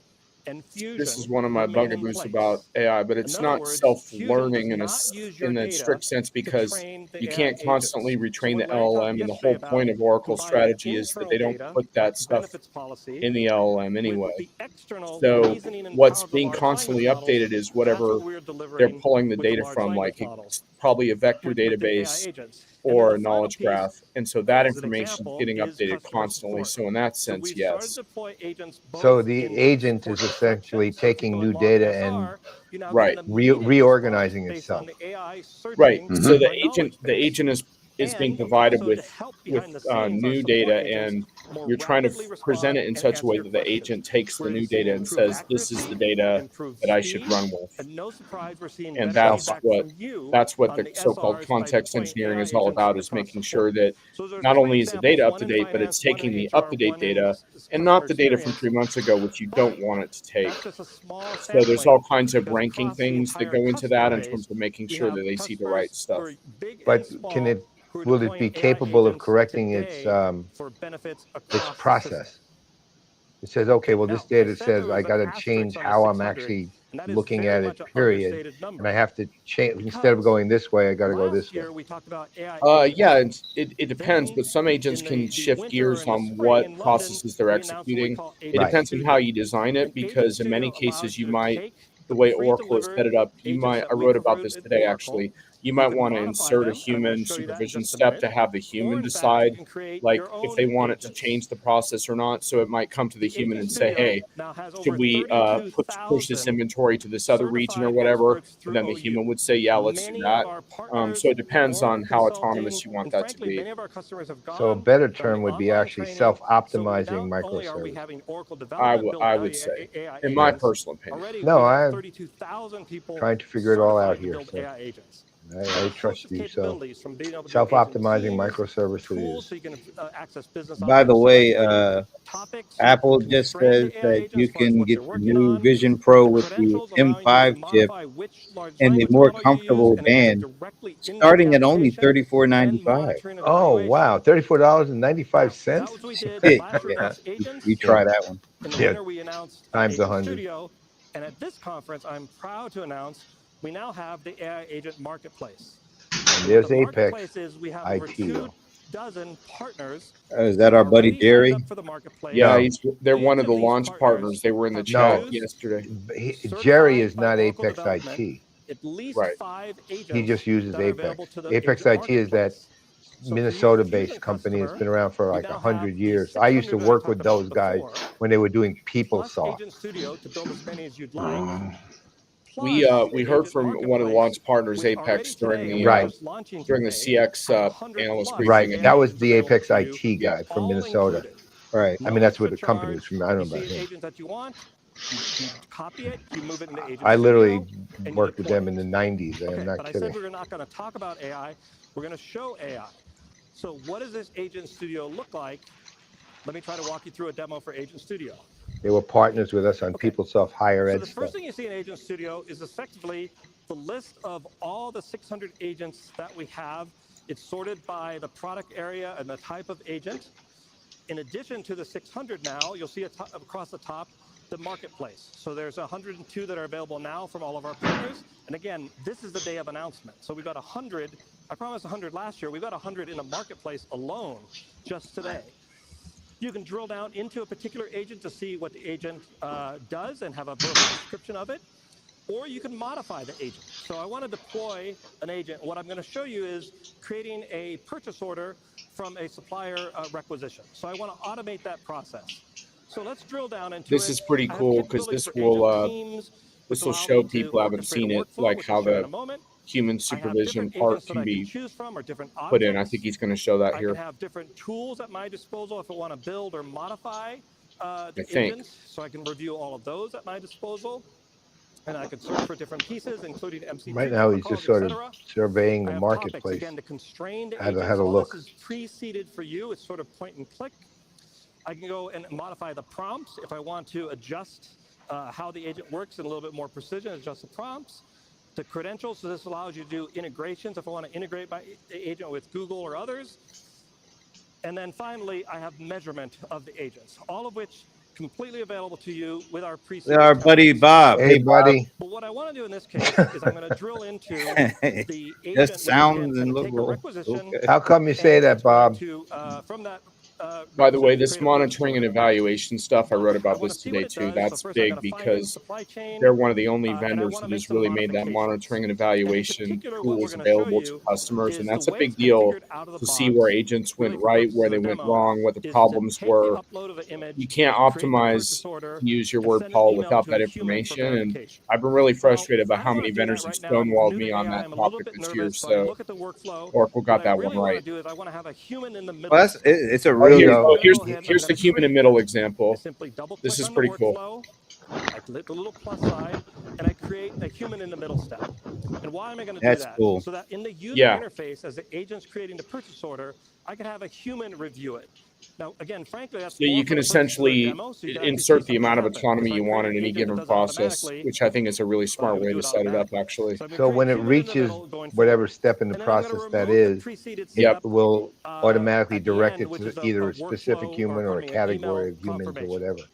and Fusion, This is one of my remain in bugaboos place. about AI, but it's In other not words, Fusion does self-learning not use your in the data strict sense to because train the you AI can't constantly agents. So retrain the what Larry talked LLM, and the yesterday whole about point of Oracle's combining strategy is that internal they don't data, put like that the stuff benefits policy, in the LLM with anyway. the external So reasoning and what's powers of being large constantly language models, updated is that's whatever what we're they're delivering pulling the with the data large from, language like models. it's probably a vector With the AI database agents. And then or the a final knowledge piece, graph, and so that as an information is example, getting is updated customer constantly. support. So in that So sense, we've started to yes, deploy agents both So the in agent for is essentially deflection. So if you taking go new and log an data and SR, you now get right. an immediate response reorganizing based on itself. the AI Right. searching So our knowledge the base. agent is being And provided so to with help behind the scenes, our new support data, agents and more you're trying to rapidly present respond it in and such a answer way your that the questions. agent takes the We're new seeing data and improved says, "This is accuracy, the data improved that I should speed, run with," and no surprise, we're seeing and better feedback from you that's what on the the so-called SRs by context deploying engineering AI is all agents about, is across making sure support. that So those are not three only is the data examples, up one to in date, but it's finance, one taking in the HR, up-to-date one in data and customer not the data from experience. 3 months ago, which you don't But want it to take. that's just a small So there's all sampling, kinds of because ranking across the things that entire go into customer that in base, terms of making we sure have that they see the right customers who stuff. are big But and can small who are will it deploying be AI capable of agents correcting today for benefits its across the system. process? It says, okay, well, this Now, I data said there says I was an got to asterisk change on the how I'm 600, actually and that is looking very at it, much an period. understated number. And I have to change, instead of Because going this way, I got to go this last way. year we talked about AI agents. Yeah, it depends, Then but some agents in can the shift winter or gears in the on spring what in London, processes they're we announced what we executing. call It Agent depends on Studio. how you design it, And Agent because in many Studio allows cases you you to might, take the the way Oracle has pre-delivered set it up, agents I that we wrote about provided this in today Oracle. actually, you You might can want to modify insert a them, and I'm going to human show you that in supervision just a step to minute. have the Or human in fact, you decide, can create like your if own they want it to agents. change the process or not. So it might come to the The human Agent and say, Studio hey, now has should over we push this 32,000 inventory to this other region or certified whatever? experts And through then the OU. human would say, yeah, let's do Many that. of our partners, So it depends on Oracle how Consulting, autonomous you want and that to frankly, be. many of our customers have So a gone, better done the term would be online actually training. So self-optimizing not only are we microservice. having Oracle development build I would say, AI in my agents, personal opinion. already No, we have I'm 32,000 people trying to figure it all out certified to here. build So AI agents. I trust you. So capabilities from being able to do self-optimizing agent teams, microservices. tools so you can access business By the objects way, directly, topics so you Apple can just constrain says the AI that agent you as far as can what get they're the working new on, Vision Pro the with the credentials allowing you to M5 chip modify which large and the language more model you use comfortable and embed it band, directly into the starting at only application, then $34.95. monitoring and Oh evaluation. wow, $34.95. That was what we did Yeah, last year yeah. announced agents. You try that one. In the Yeah. winter, we announced Times Agent 100. Studio. And at this conference, I'm proud to announce we now have the AI Agent Marketplace. And And there's what the Apex marketplace is, we have over IT. 24 partners Is that our buddy already signed Jerry? up for the marketplace. Yeah, No. they're Each one of the these launch partners. They were in the have chat No. yesterday. Jerry is certified by not Oracle Apex Development, IT. at least Right. 5 agents He just uses that are available Apex. to the Apex agent IT is that marketplace. So for you, Minnesota-based Fusion company that's customer, been around for we like now 100 have the years. I used to 600 that I work with talked about those guys before, when they were doing plus PeopleSoft. Agent Studio to build as many as you'd like. We plus we the heard Agent from one of the Marketplace, launch partners, which Apex, already during today, the and we're Right. just launching during the today, CX have 100 analyst plus briefing. Right. And That was agents the available Apex to you, IT guy from all Minnesota. included. Right. I No mean, that's what extra the company was charge. from. I don't You know see about him. agents that you want, you copy it, you move it into Agent I literally Studio, and you worked with deploy them in it. the 90s. I am Okay, not but I kidding. said we're not going to talk about AI. We're going to show AI. So what does this Agent Studio look like? Let me try to walk you through a demo for Agent Studio. They were partners with us on Okay. PeopleSoft higher So ed the stuff. first thing you see in Agent Studio is effectively the list of all the 600 agents that we have. It's sorted by the product area and the type of agent. In addition to the 600 now, you'll see across the top the marketplace. So there's 102 that are available now from all of our partners. And again, this is the day of announcement. So we've got 100. I promised 100 last year. We've got 100 in the marketplace alone just today. You can drill down into a particular agent to see what the agent does and have a verbal description of it. Or you can modify the agent. So I want to deploy an agent. What I'm going to show you is creating a purchase order from a supplier requisition. So I want to automate that process. So let's drill down into this it. is pretty I have cool because capabilities this for agent will teams, this which will allow show me to people who haven't orchestrate a seen it, workflow, like which how I'll show in a the moment. human I have supervision different part agents that can I can be choose from, or different put in. I objects. think he's going to show that I here. can have different tools at my disposal if I want to build or modify the think. agents, so I can review all of those at my disposal. And I can search for different pieces, including MC2 Right now, he's protocols, just sort of etc. surveying I the have topics, marketplace. again, to constrain the How agents. to All look. this is pre-seeded for you. It's sort of point and click. I can go and modify the prompts if I want to adjust how the agent works in a little bit more precision, adjust the prompts. The credentials, so this allows you to do integrations if I want to integrate my agent with Google or others. And then finally, I have measurement of the agents, all of which completely available to you with our pre-seeded Our buddy templates. Bob. Hey, buddy. But what I want to do in this case is I'm going to drill into the agent, Just which sounds again, and can look take a cool. requisition. Okay. How come you say And that, it's going Bob? to, from that, By the way, requisition, this create a purchase monitoring and order. evaluation stuff, I wrote I about want this to see what today it too. does. So That's first, I big got to find the because supply chain. they're one of the only And I vendors want to that make has some really made that modifications. monitoring and And in evaluation particular, what we're tools going to show available to you customers. is And the that's a way big it's deal configured out of the to box, see where agents really went for right, purposes where of they the went demo, wrong, what the is problems to take were. the upload of an image, You can't create the optimize, purchase order, to use your and word, send an Paul, email without to that a human for information. And verification. I've been really Now, frustrated about I how don't many want to do vendors that have right now. I'm stonewalled new me to on AI. that I'm a little topic bit this year. nervous, so I So look at the workflow. Oracle What got I that really one want right. to do is I want to have a human in the middle. Well, it's a Oh, real. here- Oh, here's Go ahead and here's I'm the gonna human in create middle that. I example. simply double This click is on the pretty cool. workflow. I click the little plus sign, and I create a human in the middle step. And why am I going to do That's that? cool. So that in the user Yeah. interface, as the agent's creating the purchase order, I can have a human review it. Now, again, frankly, that's So more you for can the purchase order essentially demo, so you can actually insert see the amount of something happen. autonomy If I you create want an in any agent given that does it process, automatically, which I think is a really but I'm smart going to way do to it set it up, automatically. actually. So I'm going to So create when it human in the reaches middle going whatever forward. step in the And then I'm going to process that remove the is, preceded Yep. step it will automatically at the direct end, it which to is either a a specific workflow human or a email category of humans or confirmation. whatever.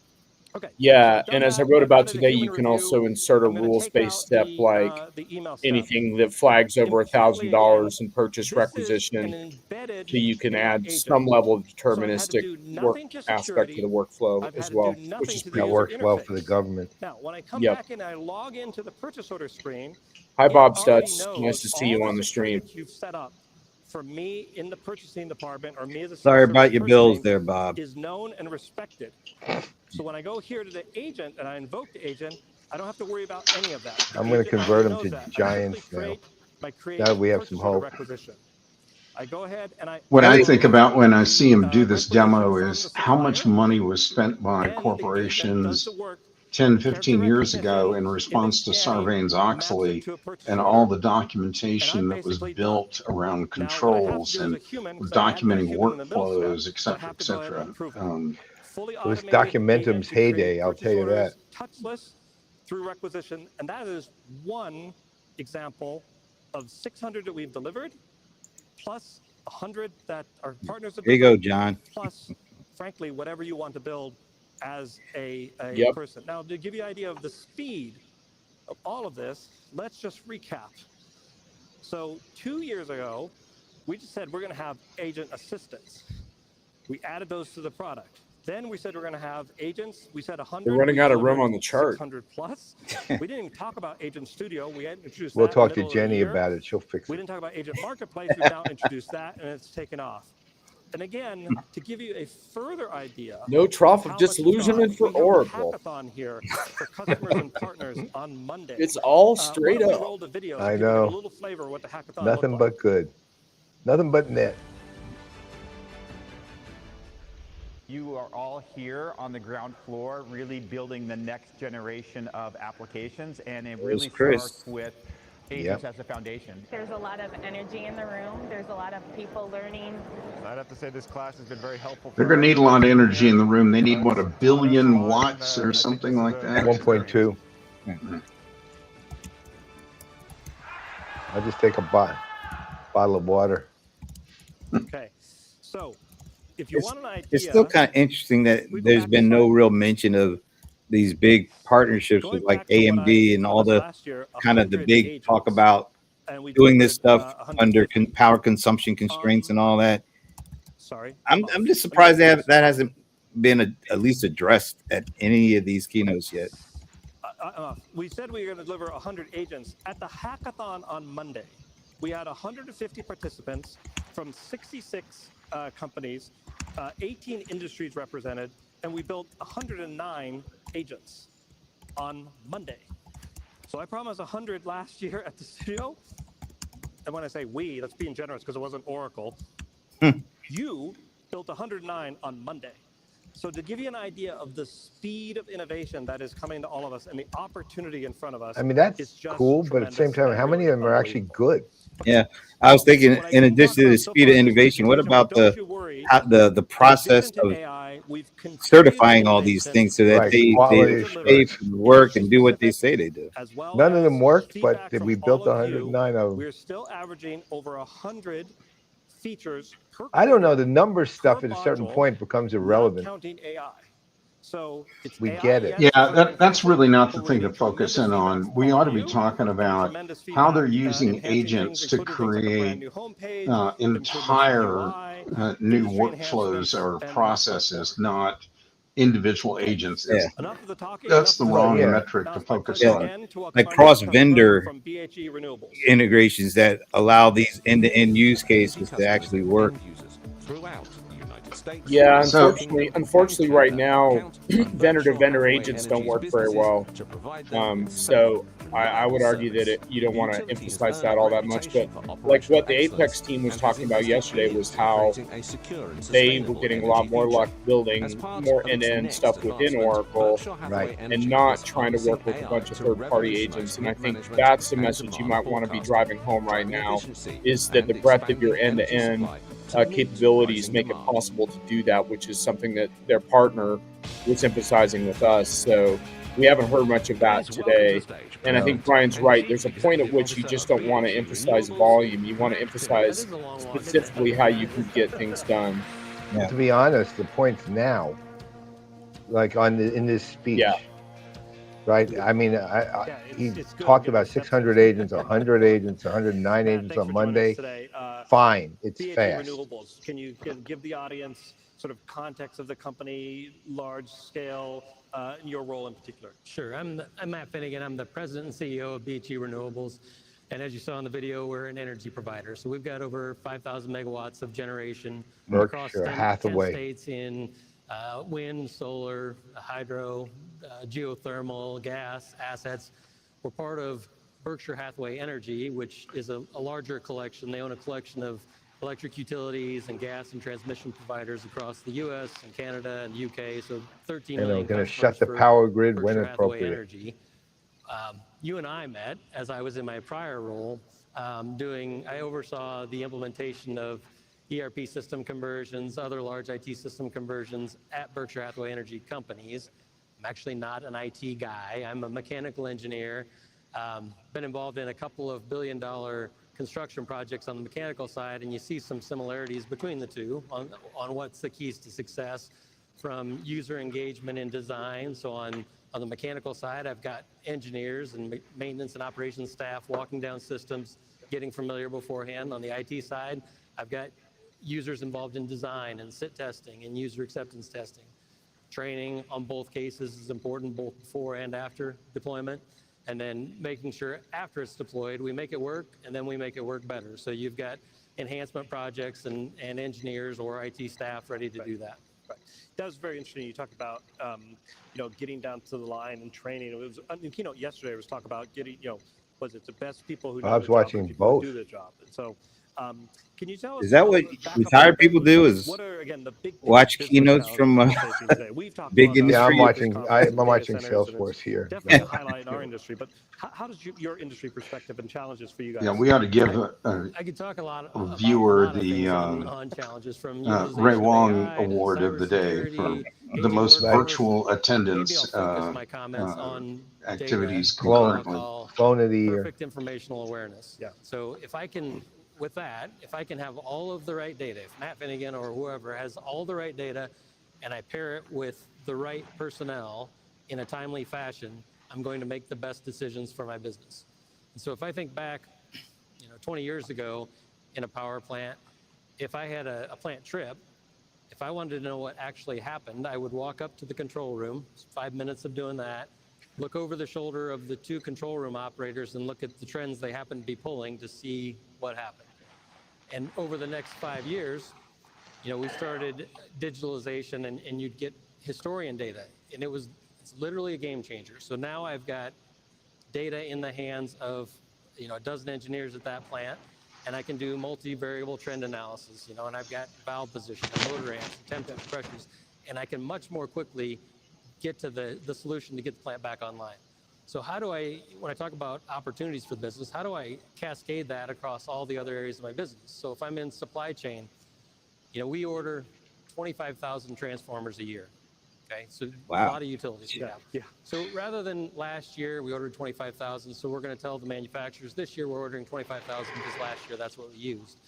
Okay. Yeah, So I've done and as I that. wrote I've about added a today, human you can review. also insert a I'm going to take rules-based out step like the email step. anything that flags over Importantly, again, $1,000 in purchase this is requisition. an embedded So you can AI add agent. some level of So I've had to deterministic do work nothing to aspect to the security. workflow I've had as to well, do which nothing is to the That pretty user works well for the interface. government. Now, when I come Yep. back and I log into the purchase order screen, Hi, it Bob already Stutz. knows Nice to see all you the on the security stream. that you've set up for me in the purchasing department or me as a Sorry self-service about your person bills there, Bob. is known and respected. So when I go here to the agent and I invoke the agent, I don't have to worry about any of that. The I'm going to agent convert already them knows to that. I giants simply now. create Now we have purchase some order hope. requisition. I go ahead and I What I upload think about when I see him do the this requisition demo from is the how much supplier. money was spent by Then the agent does corporations the work 10, 15 years ago in response to Sarbanes-Oxley and all the documentation that was built around controls and documenting workflows, et cetera, et cetera. It was Documentum's heyday, I'll tell you that. Touchless through requisition, and that is one example of 600 that we've delivered, plus 100 that our partners have There you go, John. plus, frankly, whatever you want to build as a person. Now, to give you an idea of the speed of all of this, let's just recap. So 2 years ago, we just said we're going to have agent assistants. We added those to the product. Then we said we're going to have agents. We said 100. They're running out of room on the chart. 600 plus. We didn't even talk about Agent Studio. We hadn't introduced We'll that talk in the to middle of the Jenny year. about it. She'll fix We it. didn't talk about Agent Marketplace. We've now introduced that, and it's taken off. And again, to give you a further idea, No trough of how much it's disillusionment for gone, we have a Oracle. hackathon here for customers and partners on Monday. It's all straight why don't we up. roll the video I to give you know. a little flavor of what the hackathon Nothing looked like. but good. Nothing but net. You are all here on the ground floor, really building the next generation of applications, and it really starts with agents as a foundation. There's a lot of energy in the room. There's a lot of people learning. I'd have to say this class has been very helpful. They're going to need a lot of energy in the room. They need, what, 1 billion watts or something like that? 1.2. I'll just take a bottle of water. Okay, so if you want an idea, It's still kind of interesting that there's been no real mention of these big partnerships with like AMD and all the kind of the big talk about doing this stuff under power consumption constraints and all that. Sorry, I'm just surprised that hasn't been at least addressed at any of these keynotes yet. we said we were going to deliver 100 agents at the hackathon on Monday. We had 150 participants from 66 companies, 18 industries represented, and we built 109 agents on Monday. So I promised 100 last year at the studio. And when I say we, that's being generous because it wasn't Oracle. You built 109 on Monday. So to give you an idea of the speed of innovation that is coming to all of us and the opportunity in front of us. I mean, that's cool, but at the same time, how many of them are actually good? Yeah, I was thinking, in addition to the speed of innovation, what about the process of certifying all these things so that they stay for the work and do what they say they do? None of them worked, but did we built 109 of them? We're still averaging over 100 features per I don't know. The number stuff at a certain point becomes irrelevant. counting AI. So it's We AI, get it. yes, Yeah, that's really not the thing to focus in on. We ought to be talking about how they're using agents to create entire new workflows or processes, not individual agents. Yeah. That's the wrong metric to focus on. Like cross-vendor integrations that allow these end-to-end use cases to actually work. Yeah, unfortunately, right now, vendor-to-vendor agents don't work very well. So I would argue that you don't want to emphasize that all that much. But like what the Apex team was talking about yesterday was how they were getting a lot more luck building more end-to-end stuff within Oracle, Right. and not trying to work with a bunch of third-party agents. And I think that's the message you might want to be driving home right now, is that the breadth of your end-to-end capabilities make it possible to do that, which is something that their partner was emphasizing with us. So we haven't heard much of that today. And I think Brian's right. There's a point at which you just don't want to emphasize volume. You want to emphasize specifically how you can get things done. Yeah. To be honest, the point's now, like in this speech, right? I mean, he talked about 600 agents, 100 agents, 109 agents on Monday. Fine, it's fast. Renewables. Can you give the audience sort of context of the company, large scale, and your role in particular? Sure. I'm Matt Finnegan. I'm the president and CEO of BHE Renewables. And as you saw in the video, we're an energy provider. So we've got over 5,000 megawatts of generation across 10 states in wind, solar, hydro, geothermal, gas assets. We're part of Berkshire Hathaway Energy, which is a larger collection. They own a collection of electric utilities and gas and transmission providers across the U.S. and Canada and the UK. So 13 million And we're going to customers shut the for power grid when Berkshire Hathaway appropriate. Energy. You and I met as I was in my prior role I oversaw the implementation of ERP system conversions, other large IT system conversions at Berkshire Hathaway Energy companies. I'm actually not an IT guy. I'm a mechanical engineer. Been involved in a couple of billion-dollar construction projects on the mechanical side, and you see some similarities between the two on what's the keys to success from user engagement and design. So on the mechanical side, I've got engineers and maintenance and operations staff walking down systems, getting familiar beforehand. On the IT side, I've got users involved in design and sit testing and user acceptance testing. Training on both cases is important, both before and after deployment. And then making sure after it's deployed, we make it work, and then we make it work better. So you've got enhancement projects and engineers or IT staff ready to do that. Right. That was very interesting. You talked about, getting down to the line and training. It was in Keynote yesterday. Was talk about getting, was it the best people who know I was the watching job, people both. who do the job. And so, can you tell us? Is that what retired people do? Is what are again the big watch keynotes from We've talked big industry? Yeah, I'm industry watching Salesforce here. Definitely a highlight in our industry. But how does your industry perspective and challenges for you guys? Yeah, we ought to give I could talk a viewer about the on challenges from Ray Wong AI Award of the day for the most agent virtual workforce. attendance Maybe I'll focus my comments on activities data, what I'll concurrently. call Phone of the year. perfect informational awareness. Yeah. So if I can have all of the right data, if Matt Finnegan or whoever has all the right data, and I pair it with the right personnel in a timely fashion, I'm going to make the best decisions for my business. And so if I think back, 20 years ago in a power plant, if I had a plant trip, if I wanted to know what actually happened, I would walk up to the control room, 5 minutes of doing that, look over the shoulder of the two control room operators and look at the trends they happen to be pulling to see what happened. And over the next 5 years, we started digitalization and you'd get historian data, and it's literally a game changer. So now I've got data in the hands of a dozen engineers at that plant, and I can do multivariable trend analysis, and I've got valve position, and motor amps, temperature, pressures, and I can much more quickly get to the solution to get the plant back online. So how do when I talk about opportunities for the business, how do I cascade that across all the other areas of my business? So if I'm in supply chain, we order 25,000 transformers a year. Okay, so wow. A lot of utilities we have. Yeah. So rather than last year we ordered 25,000, so we're going to tell the manufacturers this year we're ordering 25,000 because last year that's what we used.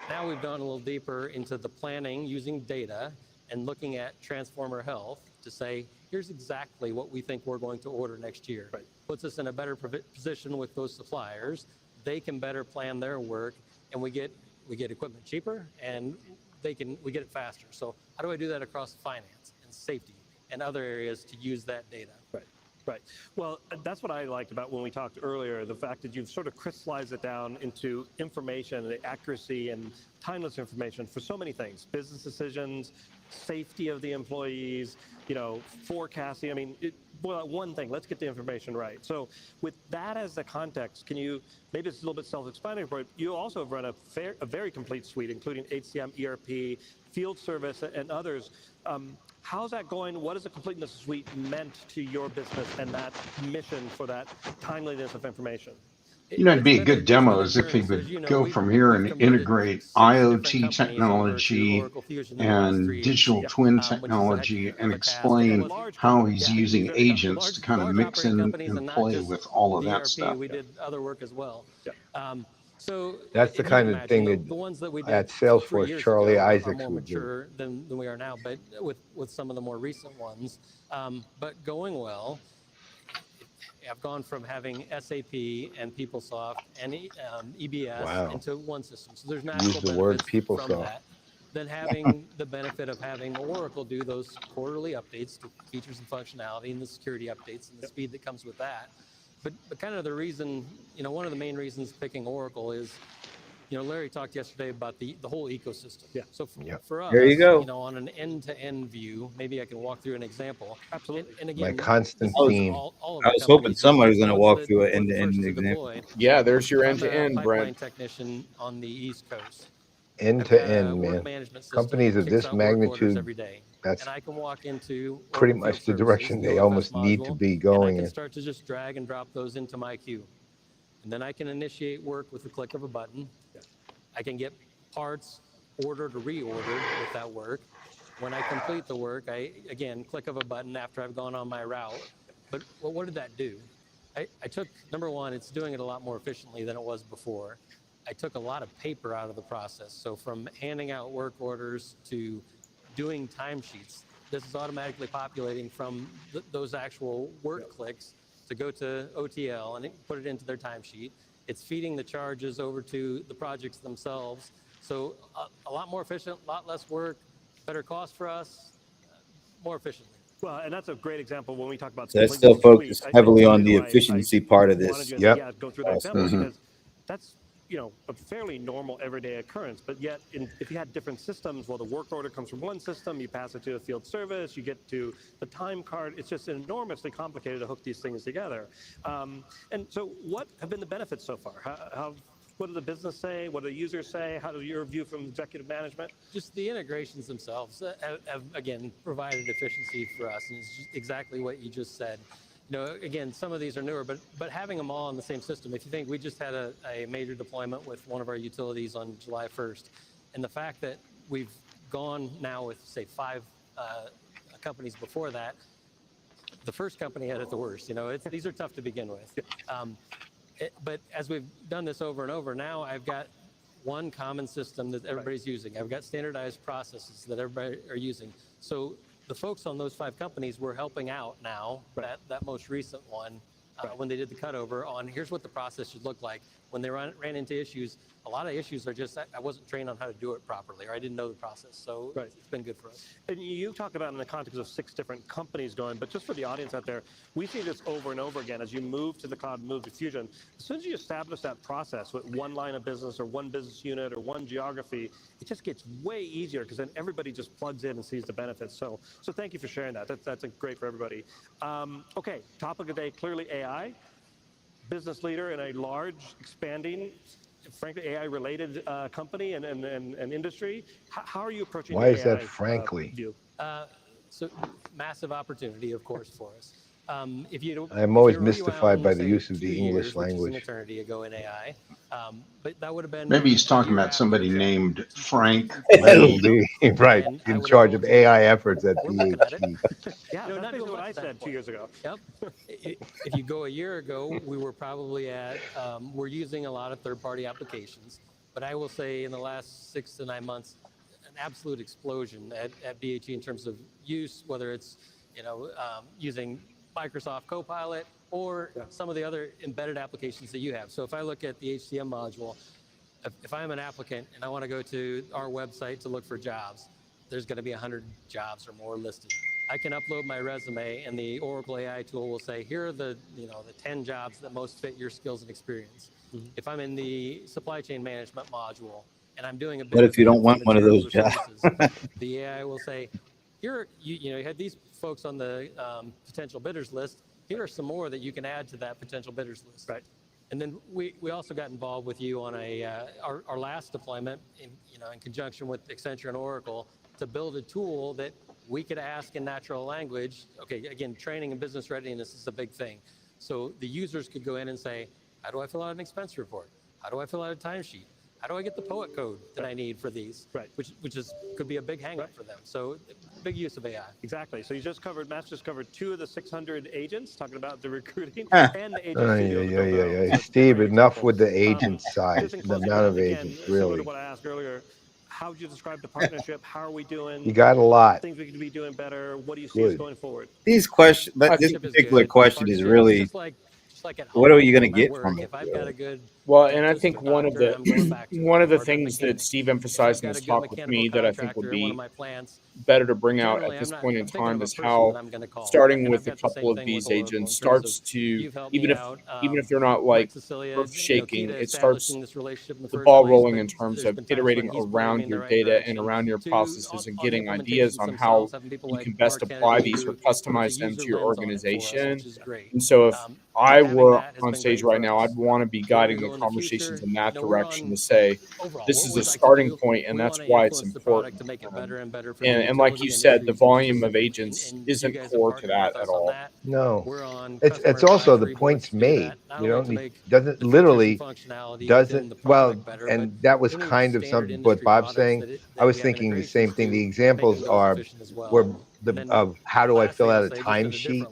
Now we've gone a little deeper into the planning using data and looking at transformer health to say, here's exactly what we think we're going to order next year. Right. Puts us in a better position with those suppliers. They can better plan their work, and we get equipment cheaper, and we get it faster. So how do I do that across finance and safety and other areas to use that data? Right. Right. Well, that's what I liked about when we talked earlier, the fact that you've sort of crystallized it down into information, the accuracy and timeless information for so many things, business decisions, safety of the employees, forecasting. I mean, one thing, let's get the information right. So with that as the context, maybe it's a little bit self-explanatory, but you also have run a very complete suite, including HCM, ERP, field service, and others. How's that going? What has the completeness suite meant to your business and that mission for that timeliness of information? It'd be a good demo is if he would go from here and integrate IoT technology and digital twin technology and explain how he's using agents to kind of mix in and play with all of that stuff. We did other work as well. So that's the kind of thing the ones that we did at Salesforce, Charlie Isaacs are more would do. mature than we are now, but with some of the more recent ones, but going well. I've gone from having SAP and PeopleSoft and EBS into one system. So there's natural benefits from that. Then having the benefit of having Oracle do those quarterly updates to features and functionality and the security updates and the speed that comes with that. But kind of the reason, one of the main reasons picking Oracle is, Larry talked yesterday about the whole ecosystem. Yeah. So for us, there you go. On an end-to-end view, maybe I can walk through an example. Absolutely. And again, my constant theme. I was hoping Sommer was going to walk through an end-to-end example. Yeah, there's your end-to-end, pipeline Brent. technician on the East Coast. end to end, man. Companies of this magnitude, every day. that's And I can walk into pretty much the direction they almost need to be going in. I can start to just drag and drop those into my queue. And then I can initiate work with the click of a button. I can get parts ordered or reordered with that work. When I complete the work, I, again, click of a button after I've gone on my route. But what did that do? I took, number one, it's doing it a lot more efficiently than it was before. I took a lot of paper out of the process. So from handing out work orders to doing timesheets, this is automatically populating from those actual work clicks to go to OTL and put it into their timesheet. It's feeding the charges over to the projects themselves. So a lot more efficient, a lot less work, better cost for us, more efficiently. Well, and that's a great example when we talk about. So that's still focused heavily on the efficiency part of this. Yeah, go through that example because that's, you know, a fairly normal everyday occurrence. But yet, if you had different systems, well, the work order comes from one system, you pass it to a field service, you get to the time card. It's just enormously complicated to hook these things together. And so, what have been the benefits so far? What does the business say? What do the users say? How does your view from executive management? Just the integrations themselves have again, provided efficiency for us. And it's just exactly what you just said. You know, again, some of these are newer, but having them all in the same system, if you think we just had a major deployment with one of our utilities on July 1st, and the fact that we've gone now with, say, 5 companies before that, the first company had it the worst. You know, these are tough to begin with. But as we've done this over and over, now I've got one common system that everybody's using. I've got standardized processes that everybody are using. So the folks on those 5 companies were helping out now, that most recent one, when they did the cutover on here's what the process should look like. When they ran into issues, a lot of issues are just I wasn't trained on how to do it properly, or I didn't know the process. So it's been good for us. And you talk about in the context of 6 different companies going, but just for the audience out there, we see this over and over again as you move to the cloud, move to Fusion. As soon as you establish that process with one line of business or one business unit or one geography, it just gets way easier because then everybody just plugs in and sees the benefits. So thank you for sharing that. That's great for everybody. Okay, topic of the day, clearly AI. Business leader in a large, expanding, frankly, AI-related company and industry. How are you approaching Why the is AI, that frankly? view? So massive opportunity, of course, for us. If you I'm always if you were mystified Alan, by we'll the say use of 2 the English years, which is language. an eternity ago in AI. But that would have been Maybe he's talking a year about after somebody the named Frank That'll Lee. be right And I in would have charge of told you, AI efforts at we're looking at it. BHE. Yeah, No, that's not basically doing what much I at that said 2 point. years ago. Yep. If you go a year ago, we were probably at, we're using a lot of third-party applications. But I will say in the last 6 to 9 months, an absolute explosion at BHE in terms of use, whether it's, you know, using Microsoft Copilot or some of the other embedded applications that you have. So if I look at the HCM module, if I'm an applicant and I want to go to our website to look for jobs, there's going to be 100 jobs or more listed. I can upload my resume and the Oracle AI tool will say, here are the 10 jobs that most fit your skills and experience. Mm-hmm. If I'm in the supply chain management module and I'm doing a bit What if you don't want one of those jobs? The AI will say, here, you had these folks on the potential bidders list. Here are some more that you can add to that potential bidders list. Right. And then we also got involved with you on our last deployment in conjunction with Accenture and Oracle to build a tool that we could ask in natural language. Okay, again, training and business readiness is a big thing. So the users could go in and say, how do I fill out an expense report? How do I fill out a timesheet? How do I get the POET code that I need for these? Right. Which could be a big hang-up for them. So big use of AI. Exactly. So Matt's just covered 2 of the 600 agents, talking about the recruiting and the agents. Steve, enough with the agent side, the amount of agents, really. Similar to what I asked earlier, how would you describe the partnership? How are we doing? You got a lot. Things we could be doing better. What do you see us going forward? These questions, this particular question is really, just like what are you going to get from it? If I've got a good well, and I think one of the things that Steve emphasized in his talk with me that I think would be better to bring out at this point in time is how starting with a couple of these agents starts to, even if they're not like earth shaking, it starts the ball rolling in terms of iterating around your data and around your processes and getting ideas on how you can best apply these or customize them to your organization. And so if I were on stage right now, I'd want to be guiding the conversations in that direction to say this is a starting point, and that's why it's important. And like you said, the volume of agents isn't core to that at all. No, it's also the points made. You don't need, doesn't literally doesn't well, and that was kind of something what Bob's saying. I was thinking the same thing. The examples were the of how do I fill out a timesheet.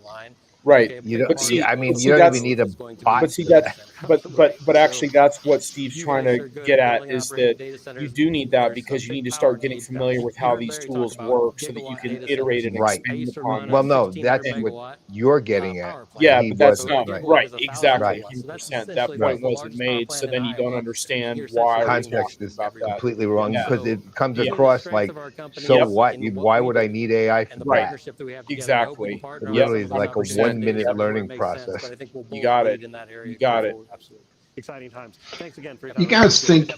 Right. You don't. See, I mean, see, you don't even need a bot. But see, that's but actually, that's what Steve's trying to get at is that you do need that because you need to start getting familiar with how these tools work so that you can iterate and expand upon them. Well, no, that's what you're getting at. Yeah, but that's not right. Exactly, Right. 100%. That point wasn't made, so then you don't understand why Context is completely wrong Yeah. because it comes across like, so what? Why would I need AI for that? Exactly. It literally is like a 1-minute learning process. You got it. You got it. Absolutely. Exciting times. Thanks again for your You guys think,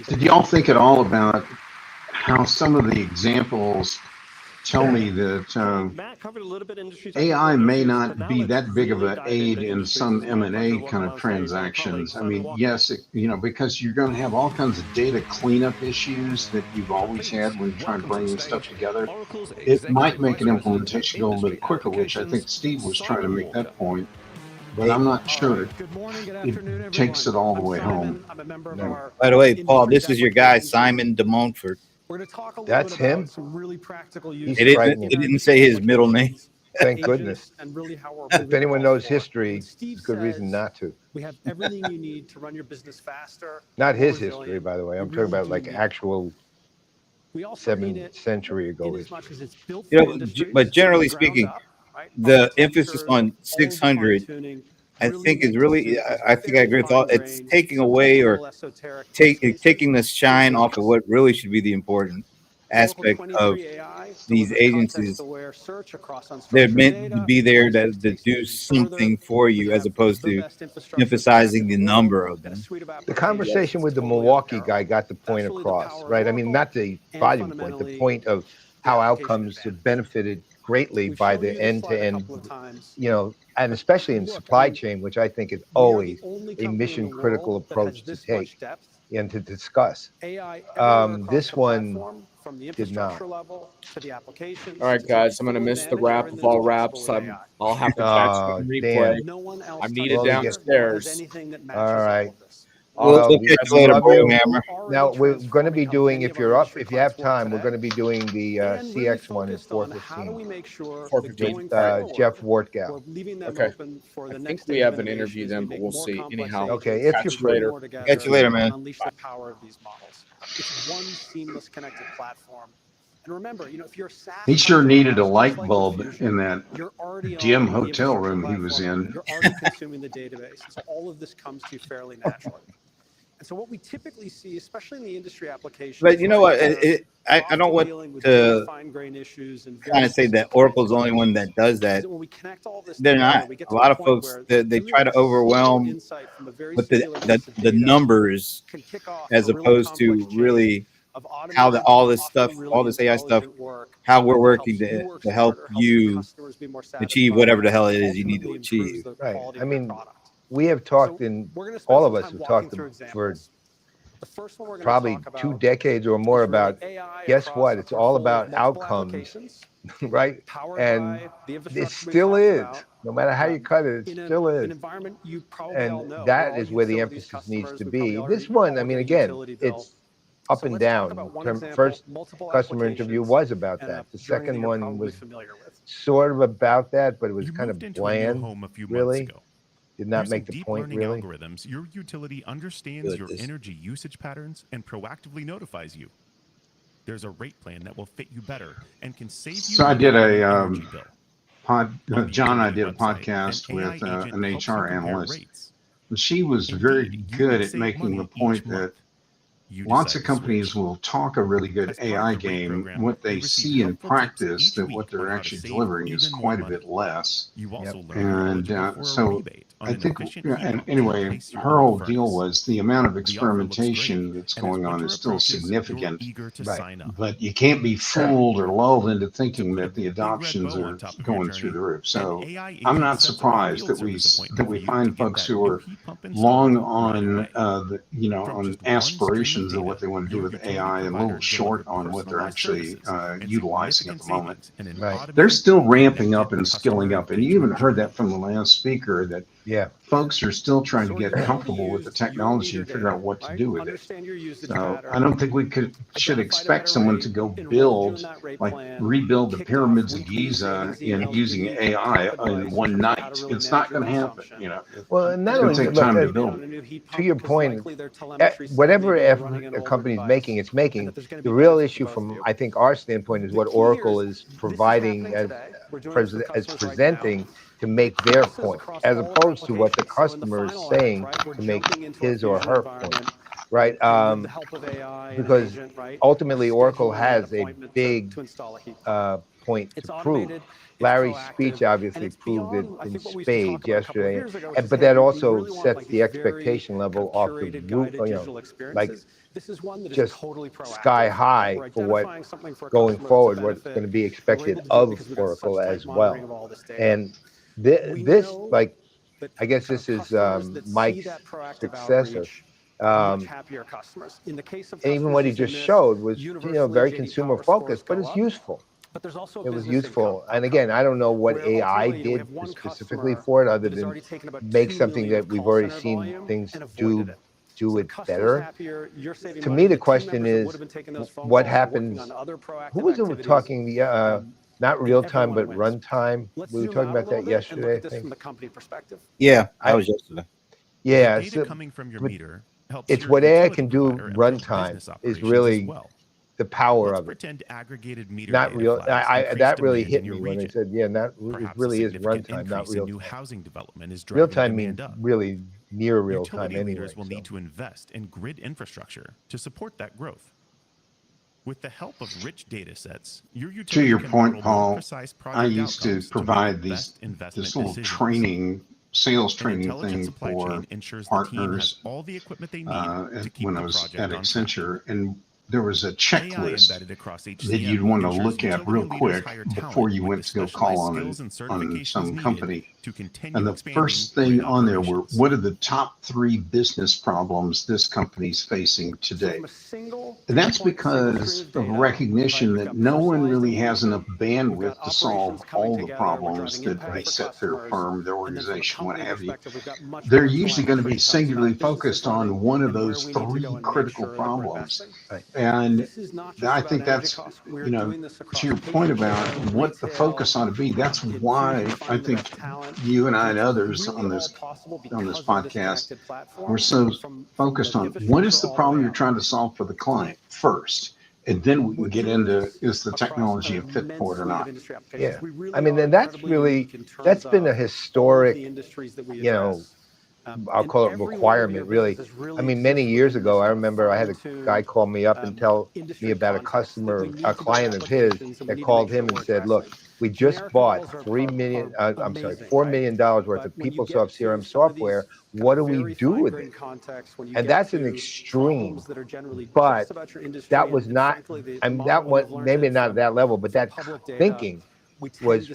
did y'all think at all about how some of the examples tell me that Matt covered a little bit industry AI may not be that big of an aid in some M&A kind of transactions? I mean, yes, because you're going to have all kinds of data cleanup issues that you've always had when you're trying to bring this stuff together. It might make an implementation go a little quicker, which I think Steve was trying to make that point. But I'm not sure it takes it all the way home. No. By the way, Paul, this is your guy, Simon de Montfort. We're going to talk a little That's bit about him? some really practical He's use. frightening. It didn't say his middle name. Thank goodness. And really how we're If anyone knows history, it's a good reason not to. We have everything you need to run your business faster. Not his more history, resilient. by the way. I'm We talking really about do like need it. actual We also need 7th it century ago in as history. much as it's built You for know, industries but generally from the ground speaking, up, right? the Architecture, emphasis on all the 600, fine-tuning, I really think is needs really, to I think I agree with all, it's fine-grained, taking sometimes away a or little esoteric use cases. taking the shine off of what really should be the important aspect of AI these delivers agencies. context-aware search across They're unstructured meant to data, be there use to cases do even something further. for We you as have opposed the to best infrastructure emphasizing the stack in the number world of and a them. suite of The applications conversation with the totally Milwaukee unparalleled. guy got the point That's really the across, power of right? I mean, Oracle not the and volume point, the fundamentally point of the how application outcomes have advantage. benefited greatly We've by shown the you this slide a end-to-end, couple of times. and especially in Look, supply chain, which I think is we are the always only a company in the mission-critical world that has approach to this take much depth. and to discuss. AI everywhere across This the one platform, from the did not. infrastructure level to the applications. All right, to take guys, I'm going to full miss the advantage wrap everything of that's all possible wraps. with AI. I'll have to catch it Oh, on replay. damn. No one else I'm needed Well, you get- has downstairs. anything that matches All all right. of this. Well, We'll we catch you later, love you. Brohammer. Now we're going to be Transforming how doing, many if of our you're up, industry if you have clients work time, we're going to today. be doing the And really CX one at focused on how do we 4:15 make sure 4:15. that going with forward, Jeff Wortgow. we're leaving them Okay. open for the I next think we stage have of an interview innovation as then, we but make we'll more see. complex Anyhow, Okay, agents, if catch you're you free. later. more together, Catch you later, man. and unleash the power of these models. It's one seamless connected platform. And remember, if you're a SaaS He sure customer needed a of us, light just like bulb with in that you're already dim on the hotel infrastructure room he was platform, in. You're already consuming the database. So all of this comes to you fairly naturally. And so what we typically see, especially in the industry applications, But you know what? where I don't want dealing with very to fine-grained issues and kind very of say that specific Oracle's the client only one that does that. is that when we connect all this They're together, not. we get A to lot a of point folks, where they doing try to a single overwhelm insight from a very with singular piece of the data numbers can kick off as a really opposed to complex chain really of how automated, all this often stuff, really all this AI stuff, intelligent work how we're that working helps you work to help smarter, helps your you customers be more achieve satisfied, whatever the hell it and is you need to ultimately achieve. improves the Right. quality I of your mean, product. we have talked So in, we're going to spend all some of us time have walking talked through for examples. The first one we're going to probably talk about 2 decades or more is really about, AI guess across what? a It's all portfolio of about multiple outcomes, applications, right? powered And by the it infrastructure we still talked is. about. No matter how you cut it, it In still an is. environment you probably all And know. We're that all is where the utilities emphasis needs customers. to We probably be. already This one, all I mean, get a again, utility bill. it's up So and let's talk down. about one Term, example, first multiple customer interview applications, was about and that. The journey that second you're one probably was familiar with. sort of about that, but it was You kind moved of into a new bland, home a few months really. ago. Did not Using make the deep point, learning really. algorithms, your utility understands your energy usage patterns and proactively notifies you. There's a rate plan that will fit you better and can save you So I money did on a your energy bill. John and I did a website, podcast an with AI agent an helps you HR compare analyst. rates. And she was Indeed, very you good could at save making the money point each that month. lots of companies will talk a really good AI game. What they see in practice, that what they're actually delivering is quite a bit less. And so I think, and anyway, her whole deal was the amount of experimentation that's going on is still significant, but you can't be fooled or lulled into thinking that the adoptions are going through the roof. So I'm not surprised that we find folks who are long on on aspirations of what they want to do with AI and a little short on what they're actually utilizing at the moment. They're still ramping up and skilling up, and you even heard that from the last speaker that folks are still trying to get comfortable with the technology and figure out what to do with it. So I don't think we should expect someone to go rebuild the pyramids of Giza in using AI in one night. It's not going to happen. Well, and not it's going to only take time to build it. To your point, whatever a company's making, it's making. The real issue from, I think, our standpoint is what Oracle is providing as presenting to make their point, as opposed to what the customer is saying to make his or her point, right? Because ultimately Oracle has a big point to prove. Larry's speech obviously proved it in spades yesterday, but that also sets the expectation level off the roof, like just sky high for what going forward, what's going to be expected of Oracle as well. And this, like, I guess this is Mike's successor. And even what he just showed was, very consumer focused, but it's useful. It was useful. And again, I don't know what AI did specifically for it, other than make something that we've already seen things do it better. To me, the question is, what happens? Who was it talking? Not real time, but runtime. We were talking about that yesterday, I think. Yeah, I was yesterday. Yeah, coming from your meter helps it's what AI can do. Runtime is really the power of it. Not real. That really hit me when they said, it really is runtime, not real time. Real time means really near real time anyway. Will need to invest in grid infrastructure to support that growth. With the help of rich data sets, to your point, Paul, I used to provide this little sales training thing for partners when I was at Accenture, and there was a checklist that you'd want to look at real quick before you went to go call on some company. And the first thing on there were, what are the top 3 business problems this company's facing today? And that's because of recognition that no one really has enough bandwidth to solve all the problems that they set their firm, their organization, what have you. They're usually going to be singularly focused on one of those 3 critical problems. And I think that's, to your point about what the focus ought to be, that's why I think you and I and others on this podcast, we're so focused on what is the problem you're trying to solve for the client first. And then we can get into, is the technology a fit for it or not? Yeah. I mean, and that's been a historic, I'll call it requirement, really. I mean, many years ago, I remember I had a guy call me up and tell me about a client of his that called him and said, look, we just bought $4 million worth of PeopleSoft CRM software. What do we do with it? And that's an extreme, but that was not, that was maybe not at that level, but that thinking was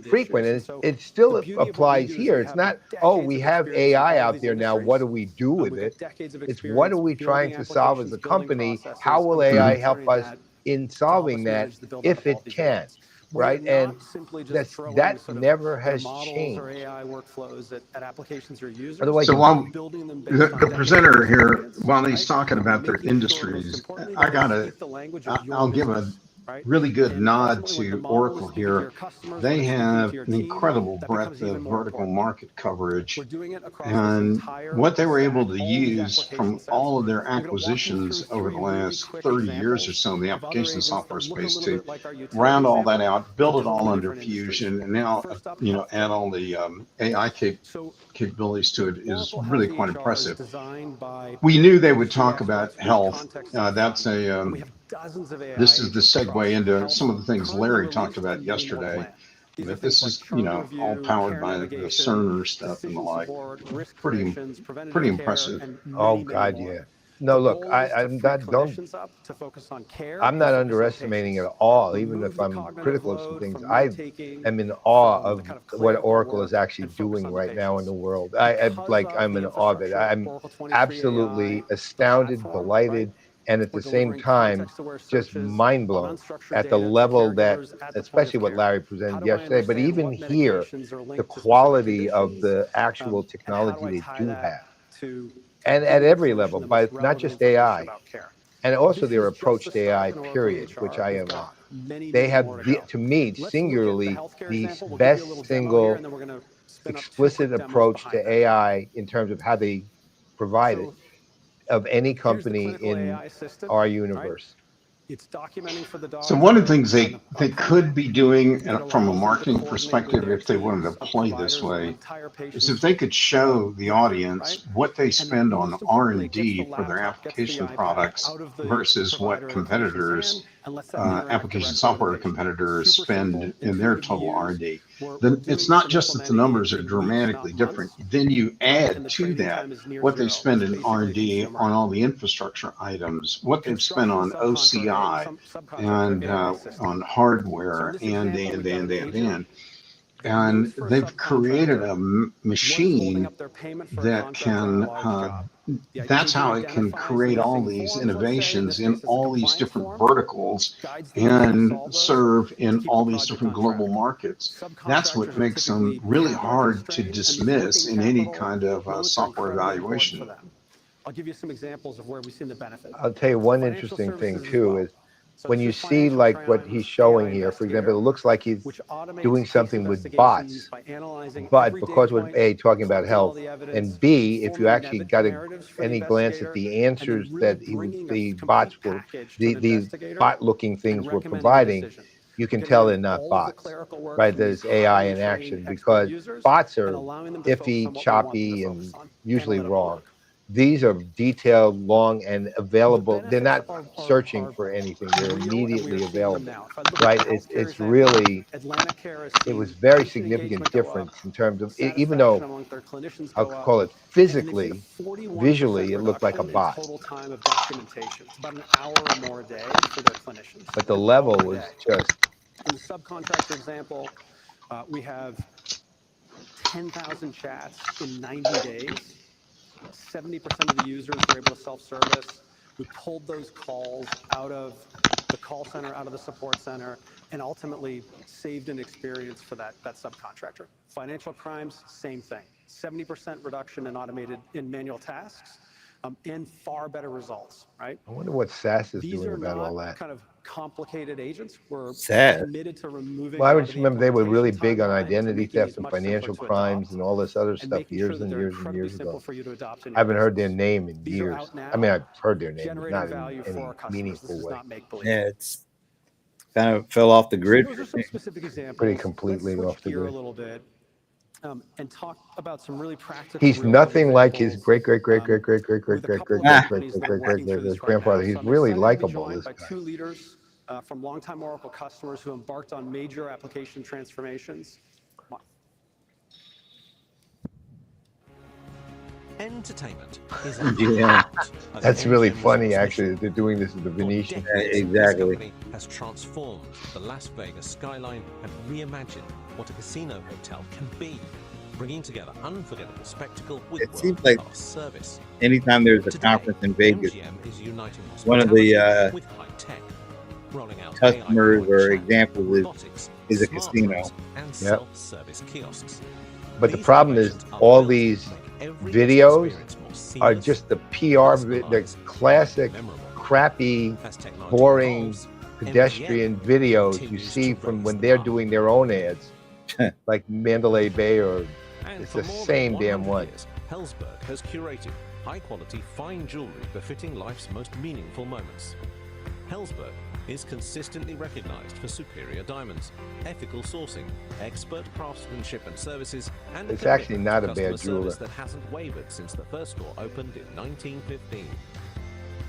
frequent, and it still applies here. It's not, we have AI out there now, what do we do with it? It's what are we trying to solve as a company? How will AI help us in solving that, if it can? Right, and that never has changed. Otherwise, so while the presenter here, while he's talking about their industries, I'll give really good nod to Oracle here. They have an incredible breadth of vertical market coverage. And what they were able to use from all of their acquisitions over the last 30 years or so in the application software space to round all that out, build it all under Fusion, and now, add all the AI capabilities to it is really quite impressive. We knew they would talk about health. This is the segue into some of the things Larry talked about yesterday. That this is, all powered by the Cerner stuff and the like. Pretty impressive. Oh God, yeah. No, look, I'm not underestimating it at all. Even if I'm critical of some things, I am in awe of what Oracle is actually doing right now in the world. I'm in awe of it. I'm absolutely astounded, delighted, and at the same time, just mind blown at the level that, especially what Larry presented yesterday, but even here, the quality of the actual technology they do have. And at every level, but not just AI, and also their approach to AI, period, which I am on. They have, to me, singularly, the best single explicit approach to AI in terms of how they provide it of any company in our universe. It's documenting for the dog. So one of the things they could be doing from a marketing perspective, if they wanted to play this way, is if they could show the audience what they spend on R&D for their application products versus what competitors, application software competitors spend in their total R&D. Then it's not just that the numbers are dramatically different. Then you add to that what they spend in R&D on all the infrastructure items, what they've spent on OCI, and on hardware, and they've created a machine that can that's how it can create all these innovations in all these different verticals and serve in all these different global markets. That's what makes them really hard to dismiss in any kind of software evaluation. I'll give you some examples of where we've seen the benefit. I'll tell you one interesting thing too is when you see like what he's showing here, for example, it looks like he's doing something with bots, but because we're A, talking about health, and B, if you actually got any glance at the answers that the bot-looking things were providing, you can tell they're not bots, right? There's AI in action because bots are iffy, choppy, and usually wrong. These are detailed, long, and available. They're not searching for anything. They're immediately available, right? It's really, it was very significant difference in terms of, even though I'll call it physically, visually, it looked like a bot. But the level was just. In the subcontractor example, we have 10,000 chats in 90 days. 70% of the users were able to self-service. We pulled those calls out of the call center, out of the support center, and ultimately saved an experience for that subcontractor. Financial crimes, same thing. 70% reduction in manual tasks, and far better results, right? I wonder what SAS is doing about all that. These are not kind of complicated agents. We're SAS. committed to removing. Well, I just remember they were really big on identity theft and financial crimes and all this other stuff years and years and years ago. I haven't heard their name in years. I mean, I've heard their name, but not in any meaningful way. Yeah, it's kind of fell off the grid. Pretty completely off the grid. A little bit. And talk about some really practical. He's nothing like his great-great-great-great-great-great-great-great-great-grandfather. He's really likable, this guy. Two leaders from longtime Oracle customers who embarked on major application transformations. Entertainment is That's really funny, actually. They're doing this at the Venetian. Exactly. Has transformed the Las Vegas skyline and reimagined what a casino hotel can be, bringing together unforgettable spectacle with it seems like service. Anytime there's a conference in Vegas, one of the customers or examples is a casino. Yep. But the problem is all these videos are just the PR, the classic, crappy, boring pedestrian videos you see from when they're doing their own ads, like Mandalay Bay, or it's the same damn one. Helzberg has curated high-quality, fine jewelry befitting life's most meaningful moments. Helzberg is consistently recognized for superior diamonds, ethical sourcing, expert craftsmanship and services, and it's actually not a bad jeweler jeweler that hasn't wavered since the first store opened in 1915.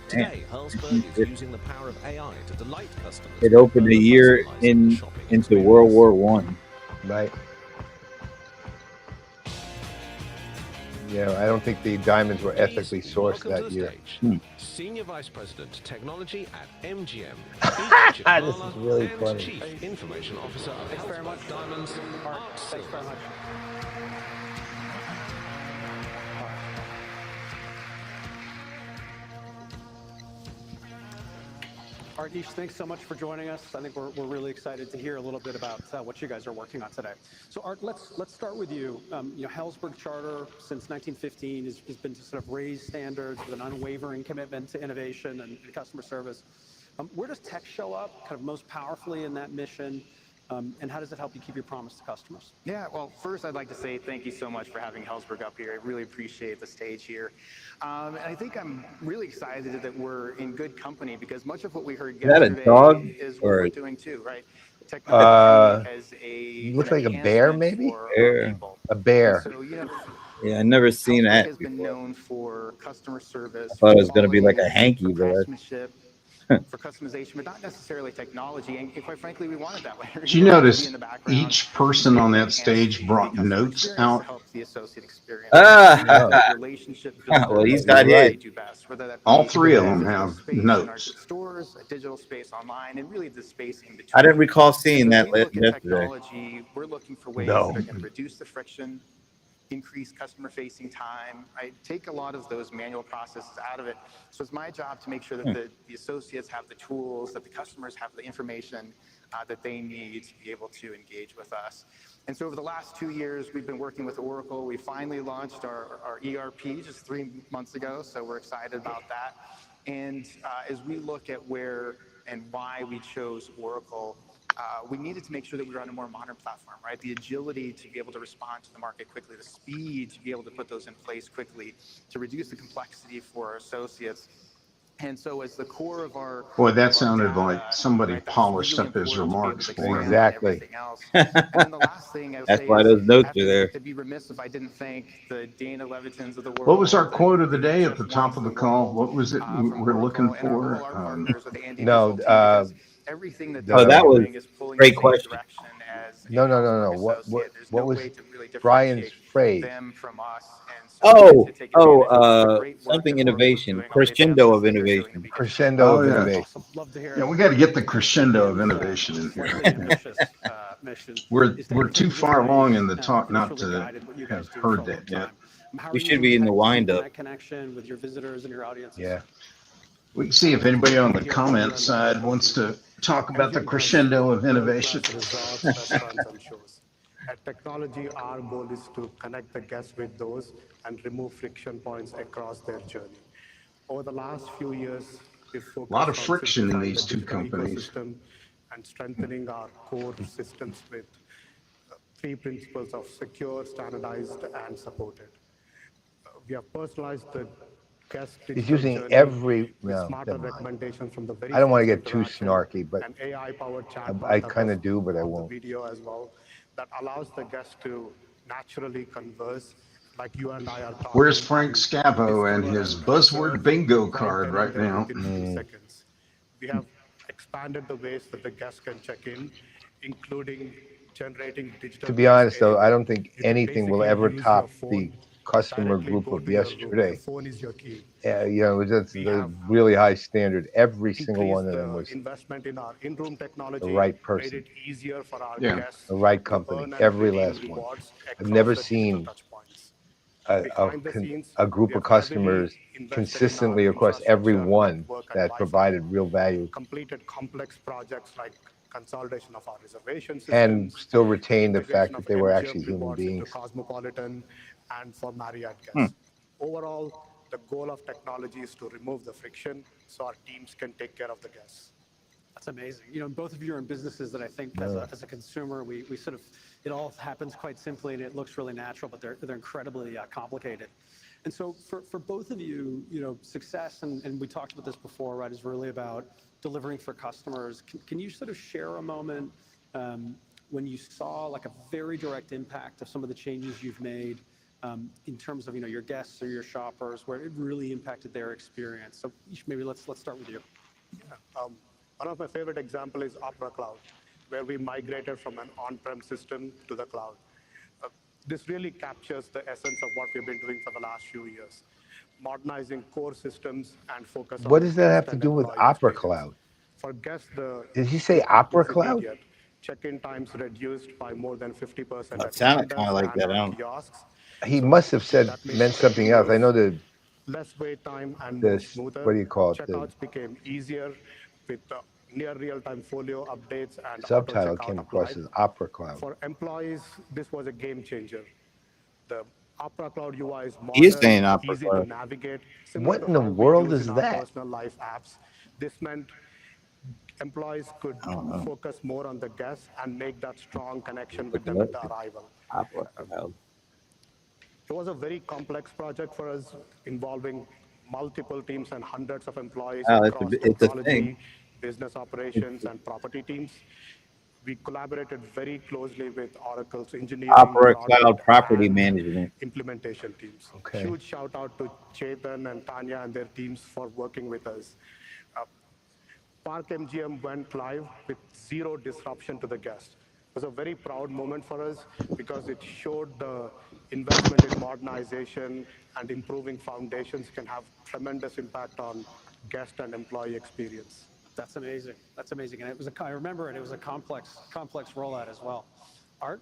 Today, Helzberg is using the power of AI to delight customers. It opened a year into World War One. Right. Yeah, I don't think the diamonds were ethically sourced that year. Senior Vice President, Technology at MGM. This is really funny. Chief Information Officer of Helzberg Diamonds. Thanks very much. Artish, thanks so much for joining us. I think we're really excited to hear a little bit about what you guys are working on today. So Art, let's start with you. Helzberg Charter since 1915 has been to sort of raise standards with an unwavering commitment to innovation and customer service. Where does tech show up kind of most powerfully in that mission? And how does it help you keep your promise to customers? Yeah, well, first I'd like to say thank you so much for having Helzberg up here. I really appreciate the stage here. And I think I'm really excited that we're in good company because much of what we heard yesterday is what we're doing too, right? Technology as a looks like a bear, maybe? A bear. So, yeah, I never seen that has been known for customer service. I thought it was going to be like a hanky, but for customization, but not necessarily technology. And quite frankly, we wanted that way. Did you notice each person on that stage brought notes out? The associate experience. Relationship well, he's got it. All three of them have notes. Stores, a digital space online, and really the space in between. I didn't recall seeing that yesterday. Technology, we're looking for ways that are going to reduce the friction, increase customer-facing time, right? Take a lot of those manual processes out of it. So it's my job to make sure that the associates have the tools, that the customers have the information that they need to be able to engage with us. And so over the last 2 years, we've been working with Oracle. We finally launched our ERP just 3 months ago, so we're excited about that. And as we look at where and why we chose Oracle, we needed to make sure that we were on a more modern platform, right? The agility to be able to respond to the market quickly, the speed to be able to put those in place quickly, to reduce the complexity for our associates. And so as the core of our... Boy, that sounded like somebody polished up his remarks for him. Exactly. And then the last thing I would That's say why is those notes are there. to be remiss if I didn't thank the Dana Levitons of the world. What was our quote of the day at the top of the call? What was it we were looking for? Everything that that was great question. No. What was Brian's phrase? Something innovation, crescendo of innovation. Crescendo of innovation. Yeah, we got to get the crescendo of innovation in here. We're too far along in the talk not to have heard that yet. We should be in the wind-up. Connection with your visitors and your audiences. Yeah. We can see if anybody on the comment side wants to talk about the crescendo of innovation. At Technology, our goal is to connect the guests with those and remove friction points across their journey. Over the last few years, we've focused a lot of on friction in these two simplifying the companies. ecosystem and strengthening our core systems with 3 principles of secure, standardized, and supported. We have personalized the guest He's using every. smarter recommendations from the very I don't want to first get too interaction, snarky, but an AI-powered chat I kind of do, but I on the won't. video as well that allows the guest to naturally converse like you and I are talking. Where's Frank Scavo and his buzzword bingo card right now? Within 2 seconds. We have expanded the ways that the guest can check in, including generating digital. To be honest, though, I don't think anything will ever top the customer group of yesterday. That's a really high standard. Every single one of them was investment in our in-room technology, the right person, made it easier for our the guests right company. Every last one. I've never seen a group of customers consistently across every one that provided real value. Completed complex projects like consolidation of our reservation systems, and still retain the fact that they were actually human beings. Cosmopolitan and for Marriott guests. Overall, the goal of technology is to remove the friction so our teams can take care of the guests. That's amazing. You know, both of you are in businesses that I think as a consumer, we sort of, it all happens quite simply and it looks really natural, but they're incredibly complicated. And so for both of you, you know, success, and we talked about this before, right, is really about delivering for customers. Can you sort of share a moment when you saw like a very direct impact of some of the changes you've made in terms of, you know, your guests or your shoppers, where it really impacted their experience? So maybe let's start with you. Yeah. One of my favorite examples is Opera Cloud, where we migrated from an on-prem system to the cloud. This really captures the essence of what we've been doing for the last few years, modernizing core systems and focus on What does that have guest to and do with employee Opera experience. Cloud? For guests, the Did he say Opera is Cloud? immediate. Check-in times reduced by more than 50% It at sounded kind of Miranda's like that. I and don't. kiosks. He So must have said that makes meant something else. I know the less wait time and more this smoother. what do you call it? The Checkouts became easier with near real-time folio updates and auto subtitle checkout came across applied. as Opera Cloud. For employees, this was a game changer. The Opera Cloud UI is He is modern, saying Opera easy Cloud. to navigate, similar What to in the how we world use is in our that? personal life apps. This meant employees could focus more on the guests and make that strong connection with them at the arrival. Opera Cloud. It was a very complex project for us, involving multiple teams and hundreds of employees Oh, across it's a thing. technology, business operations, and property teams. We collaborated very closely with Oracle's engineering, Opera product, Cloud property and management. implementation teams. Okay. Huge shout out to Chetan and Tanya and their teams for working with us. Park MGM went live with zero disruption to the guest. It was a very proud moment for us because it showed the investment in modernization and improving foundations can have tremendous impact on guest and employee experience. That's amazing. That's amazing. And it was I remember it was a complex rollout as well. Art?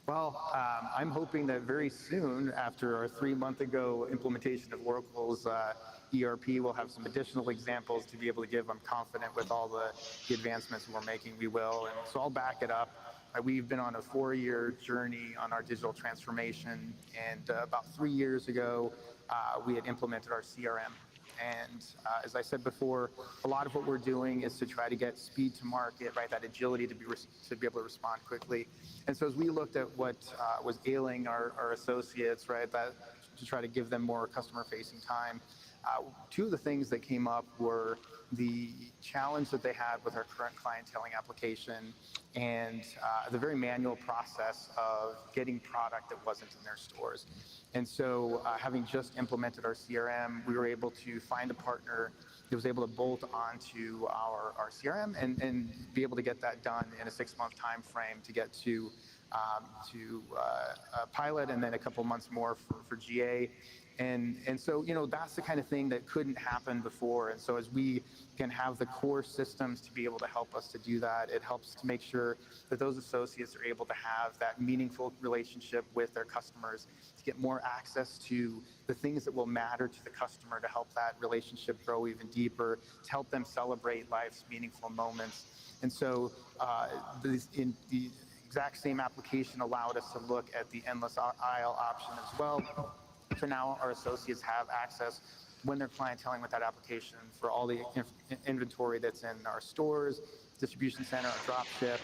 Well, I'm hoping that very soon, after our 3-month ago implementation of Oracle's ERP, we'll have some additional examples to be able to give. I'm confident with all the advancements we're making, we will. And so I'll back it up. We've been on a 4-year journey on our digital transformation. And about 3 years ago, we had implemented our CRM. And as I said before, a lot of what we're doing is to try to get speed to market, right? That agility to be able to respond quickly. And so as we looked at what was ailing our associates, right, that to try to give them more customer-facing time, 2 of the things that came up were the challenge that they had with our current clienteling application and the very manual process of getting product that wasn't in their stores. And so having just implemented our CRM, we were able to find a partner that was able to bolt onto our CRM and be able to get that done in a 6-month time frame to get to pilot and then a couple months more for GA. And so, you know, that's the kind of thing that couldn't happen before. And so as we can have the core systems to be able to help us to do that, it helps to make sure that those associates are able to have that meaningful relationship with their customers, to get more access to the things that will matter to the customer, to help that relationship grow even deeper, to help them celebrate life's meaningful moments. And so the exact same application allowed us to look at the endless aisle option as well. So now our associates have access when they're clienteling with that application for all the inventory that's in our stores, distribution center, our drop ship.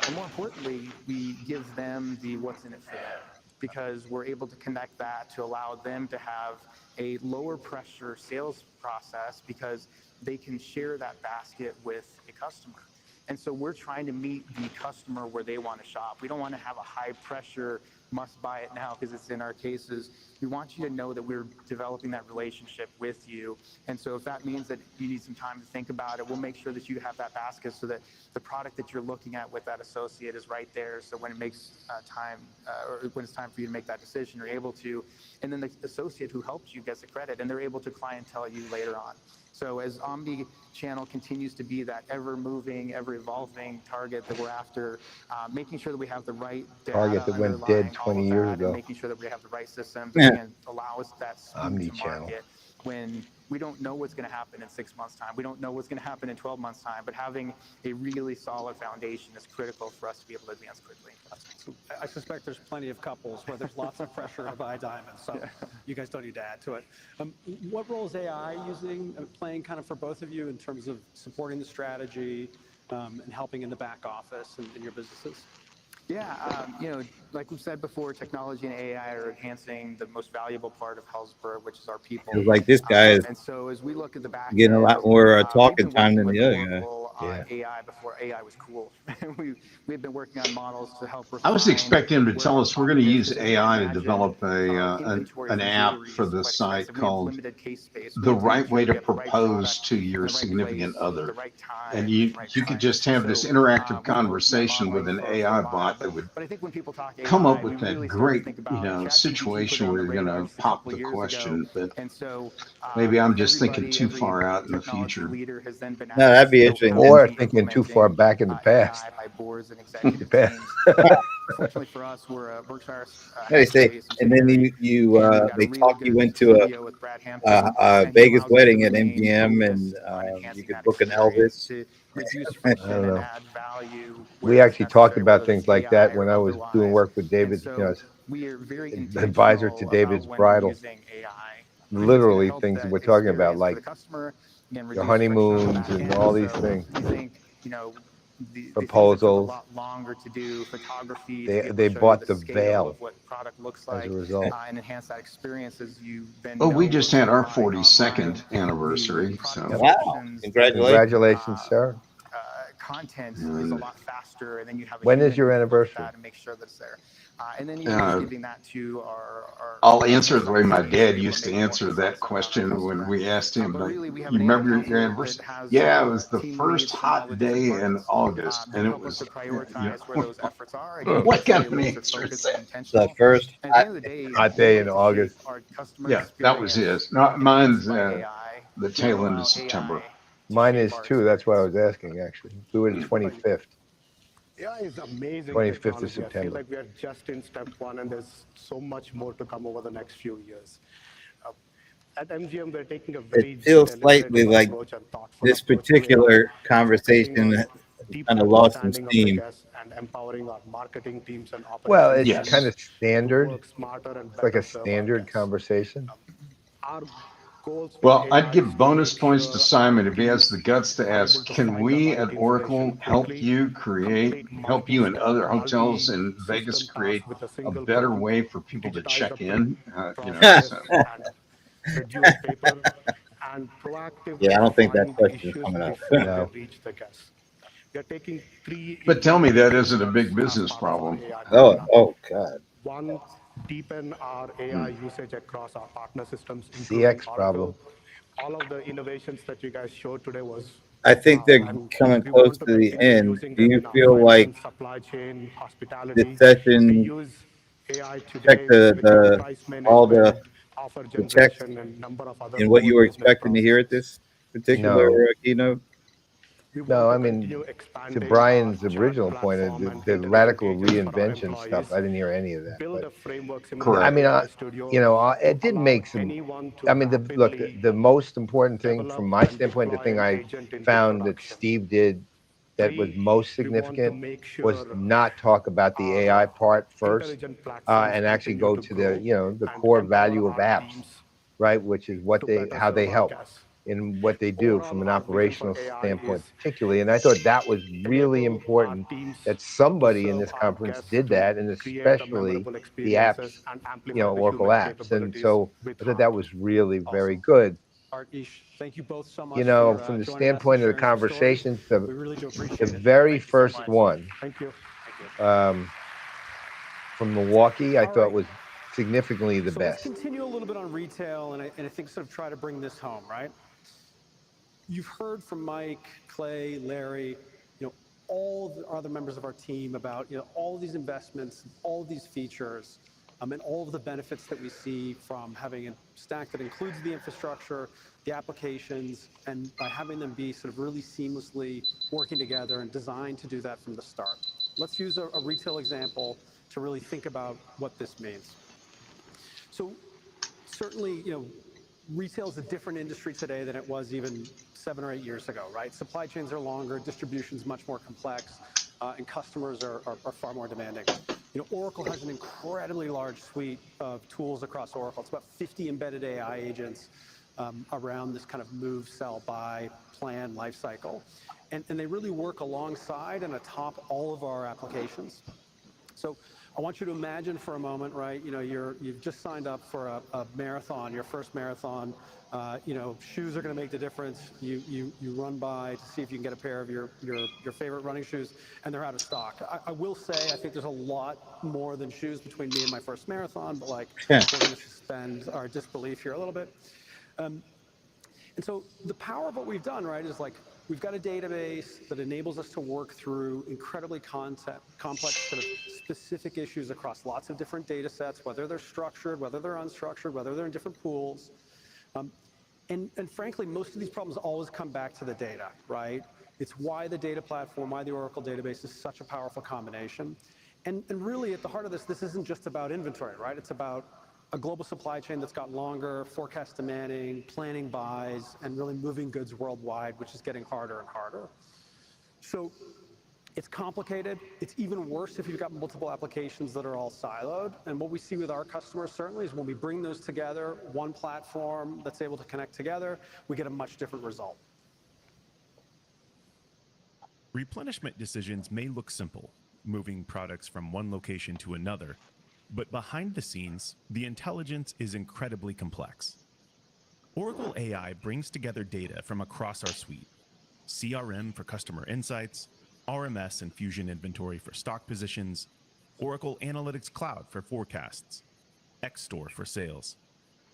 And more importantly, we give them the what's in it for them, because we're able to connect that to allow them to have a lower pressure sales process because they can share that basket with a customer. And so we're trying to meet the customer where they want to shop. We don't want to have a high pressure must buy it now because it's in our cases. We want you to know that we're developing that relationship with you. And so if that means that you need some time to think about it, we'll make sure that you have that basket so that the product that you're looking at with that associate is right there. So when it makes or when it's time for you to make that decision, you're able to. And then the associate who helped you gets the credit and they're able to clientele you later on. So as omni-channel continues to be that ever-moving, ever-evolving target that we're after, making sure that we have the right data target that went dead 20 years ago. And making sure that we have the right systems that can allow us that speed to Omni-channel. market when we don't know what's going to happen in 6 months' time. We don't know what's going to happen in 12 months' time. But having a really solid foundation is critical for us to be able to advance quickly. So I suspect there's plenty of couples where there's lots of pressure to buy diamonds. So you guys don't need to add to it. What role is AI playing kind of for both of you in terms of supporting the strategy and helping in the back office and in your businesses? Yeah, like we've said before, technology and AI are enhancing the most valuable part of Helzberg, which is our people. It's like this guy is and so as we look at the back getting a lot more talking we've been time than working the with other guy. Oracle on AI before AI was cool. We've been working on models to help I was refine expecting him to tell us we're going to use AI to imagine develop an app for the site called The Right Way to Propose to Your Significant Other. And you could just have this interactive conversation with an AI bot that would come up with that great, situation where you're going to pop the question. But maybe I'm just thinking too far out in the future. No, that'd be interesting. Or thinking too far back in the past. Fortunately for us, we're Berkshire's. They say, and then they talk you into a Vegas wedding at MGM, and you could book an Elvis. I don't know. We actually talked about things like that when I was doing work with David, advisor to David's bridal. Literally things that we're talking about, like your honeymoons and all these things. Proposals. A lot longer to do photography. They bought the veil of what product looks as like, a result. and enhance that experience as you've been. Oh, we just had our 42nd anniversary. So wow! Congratulations, sir. Content is a lot faster, and then you have. When is your anniversary? And make sure that it's there. And then you're giving that to our I'll answer it the way my dad used to answer that question when we asked him, like, you remember your anniversary? Yeah, it was the first hot day in August, and it was, what kind of an answer is that? The first hot day in August. Yeah, that was his. No, mine's the tail end of September. Mine is too. That's why I was asking, actually. We were the 25th. AI is amazing. 25th of September. I feel like we are just in step one, and there's so much more to come over the next few years. At MGM, we're taking a very it feels slightly like this particular conversation kind of lost some steam. And empowering our marketing teams and operations. Well, it's kind of standard. It's like a standard conversation. Well, I'd give bonus points to Simon if he has the guts to ask, can we at Oracle help you and other hotels in Vegas create a better way for people to check in? Yeah, I don't think that question is coming up. No. But tell me that isn't a big business problem. Oh God. One, deepen our AI usage across our partner systems. CX problem. All of the innovations that you guys showed today was. I think they're coming close to the end. Do you feel like this session checked all the checks and what you were expecting to hear at this particular keynote? No, I mean, to Brian's original point, the radical reinvention stuff, I didn't hear any of that. But, I mean, it did make some. I mean, the most important thing from my standpoint, the thing I found that Steve did that was most significant was not talk about the AI part first, and actually go to the core value of apps, right? Which is how they help. In what they do from an operational standpoint, particularly. And I thought that was really important that somebody in this conference did that, and especially the apps, Oracle apps. And so I thought that was really very good. Thank you both so much. From the standpoint of the conversations, the very first one from Milwaukee, I thought was significantly the best. Let's continue a little bit on retail, and I think sort of try to bring this home, right? You've heard from Mike, Clay, Larry, all the other members of our team about all of these investments, all of these features, and all of the benefits that we see from having a stack that includes the infrastructure, the applications, and by having them be sort of really seamlessly working together and designed to do that from the start. Let's use a retail example to really think about what this means. So certainly, retail is a different industry today than it was even 7 or 8 years ago, right? Supply chains are longer, distribution's much more complex, and customers are far more demanding. Oracle has an incredibly large suite of tools across Oracle. It's about 50 embedded AI agents around this kind of move, sell, buy, plan, lifecycle. And they really work alongside and atop all of our applications. So I want you to imagine for a moment, right? You've just signed up for a marathon, your first marathon. Shoes are going to make the difference. You run by to see if you can get a pair of your favorite running shoes, and they're out of stock. I will say, I think there's a lot more than shoes between me and my first marathon, but we're going to suspend our disbelief here a little bit. And so the power of what we've done, right, is we've got a database that enables us to work through incredibly complex sort of specific issues across lots of different data sets, whether they're structured, whether they're unstructured, whether they're in different pools. And frankly, most of these problems always come back to the data, right? It's why the data platform, why the Oracle database is such a powerful combination. And really, at the heart of this isn't just about inventory, right? It's about a global supply chain that's got longer, forecast demanding, planning buys, and really moving goods worldwide, which is getting harder and harder. So it's complicated. It's even worse if you've got multiple applications that are all siloed. And what we see with our customers certainly is when we bring those together, one platform that's able to connect together, we get a much different result. Replenishment decisions may look simple, moving products from one location to another, but behind the scenes, the intelligence is incredibly complex. Oracle AI brings together data from across our suite: CRM for customer insights, RMS and Fusion Inventory for stock positions, Oracle Analytics Cloud for forecasts, Xstore for sales,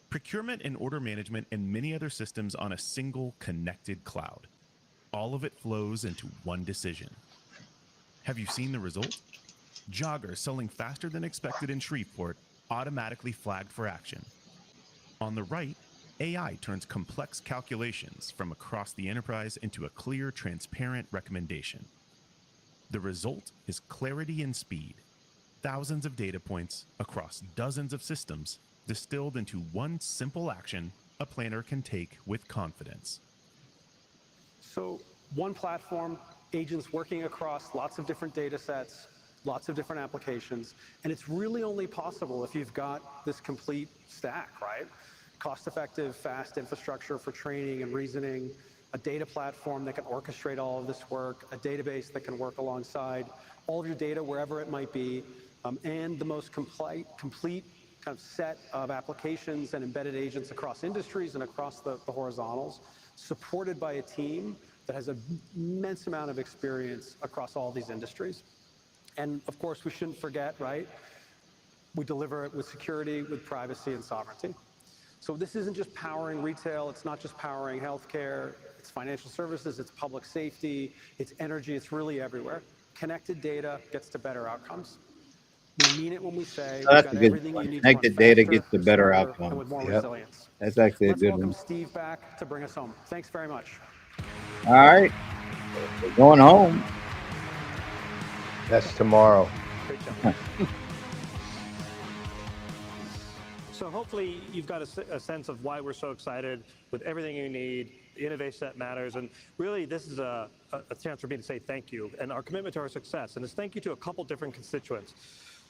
procurement and order management, and many other systems on a single connected cloud. All of it flows into one decision. Have you seen the result? Joggers selling faster than expected in Shreveport, automatically flagged for action. On the right, AI turns complex calculations from across the enterprise into a clear, transparent recommendation. The result is clarity and speed. Thousands of data points across dozens of systems distilled into one simple action a planner can take with confidence. So one platform, agents working across lots of different data sets, lots of different applications, and it's really only possible if you've got this complete stack, right? Cost-effective, fast infrastructure for training and reasoning, a data platform that can orchestrate all of this work, a database that can work alongside all of your data wherever it might be, and the most complete kind of set of applications and embedded agents across industries and across the horizontals, supported by a team that has an immense amount of experience across all these industries. And of course, we shouldn't forget, right? We deliver it with security, with privacy and sovereignty. So this isn't just powering retail. It's not just powering healthcare. It's financial services. It's public safety. It's energy. It's really everywhere. Connected data gets to better outcomes. We mean it when we say we've got everything you need to run connected data faster, gets to better smarter, outcomes. and with more resilience. That's actually a Let's good welcome one. Steve back to bring us home. Thanks very much. All right, we're going home. That's tomorrow. Great job. So hopefully you've got a sense of why we're so excited with everything you need, the innovation that matters. And really, this is a chance for me to say thank you and our commitment to our success. And it's thank you to a couple different constituents.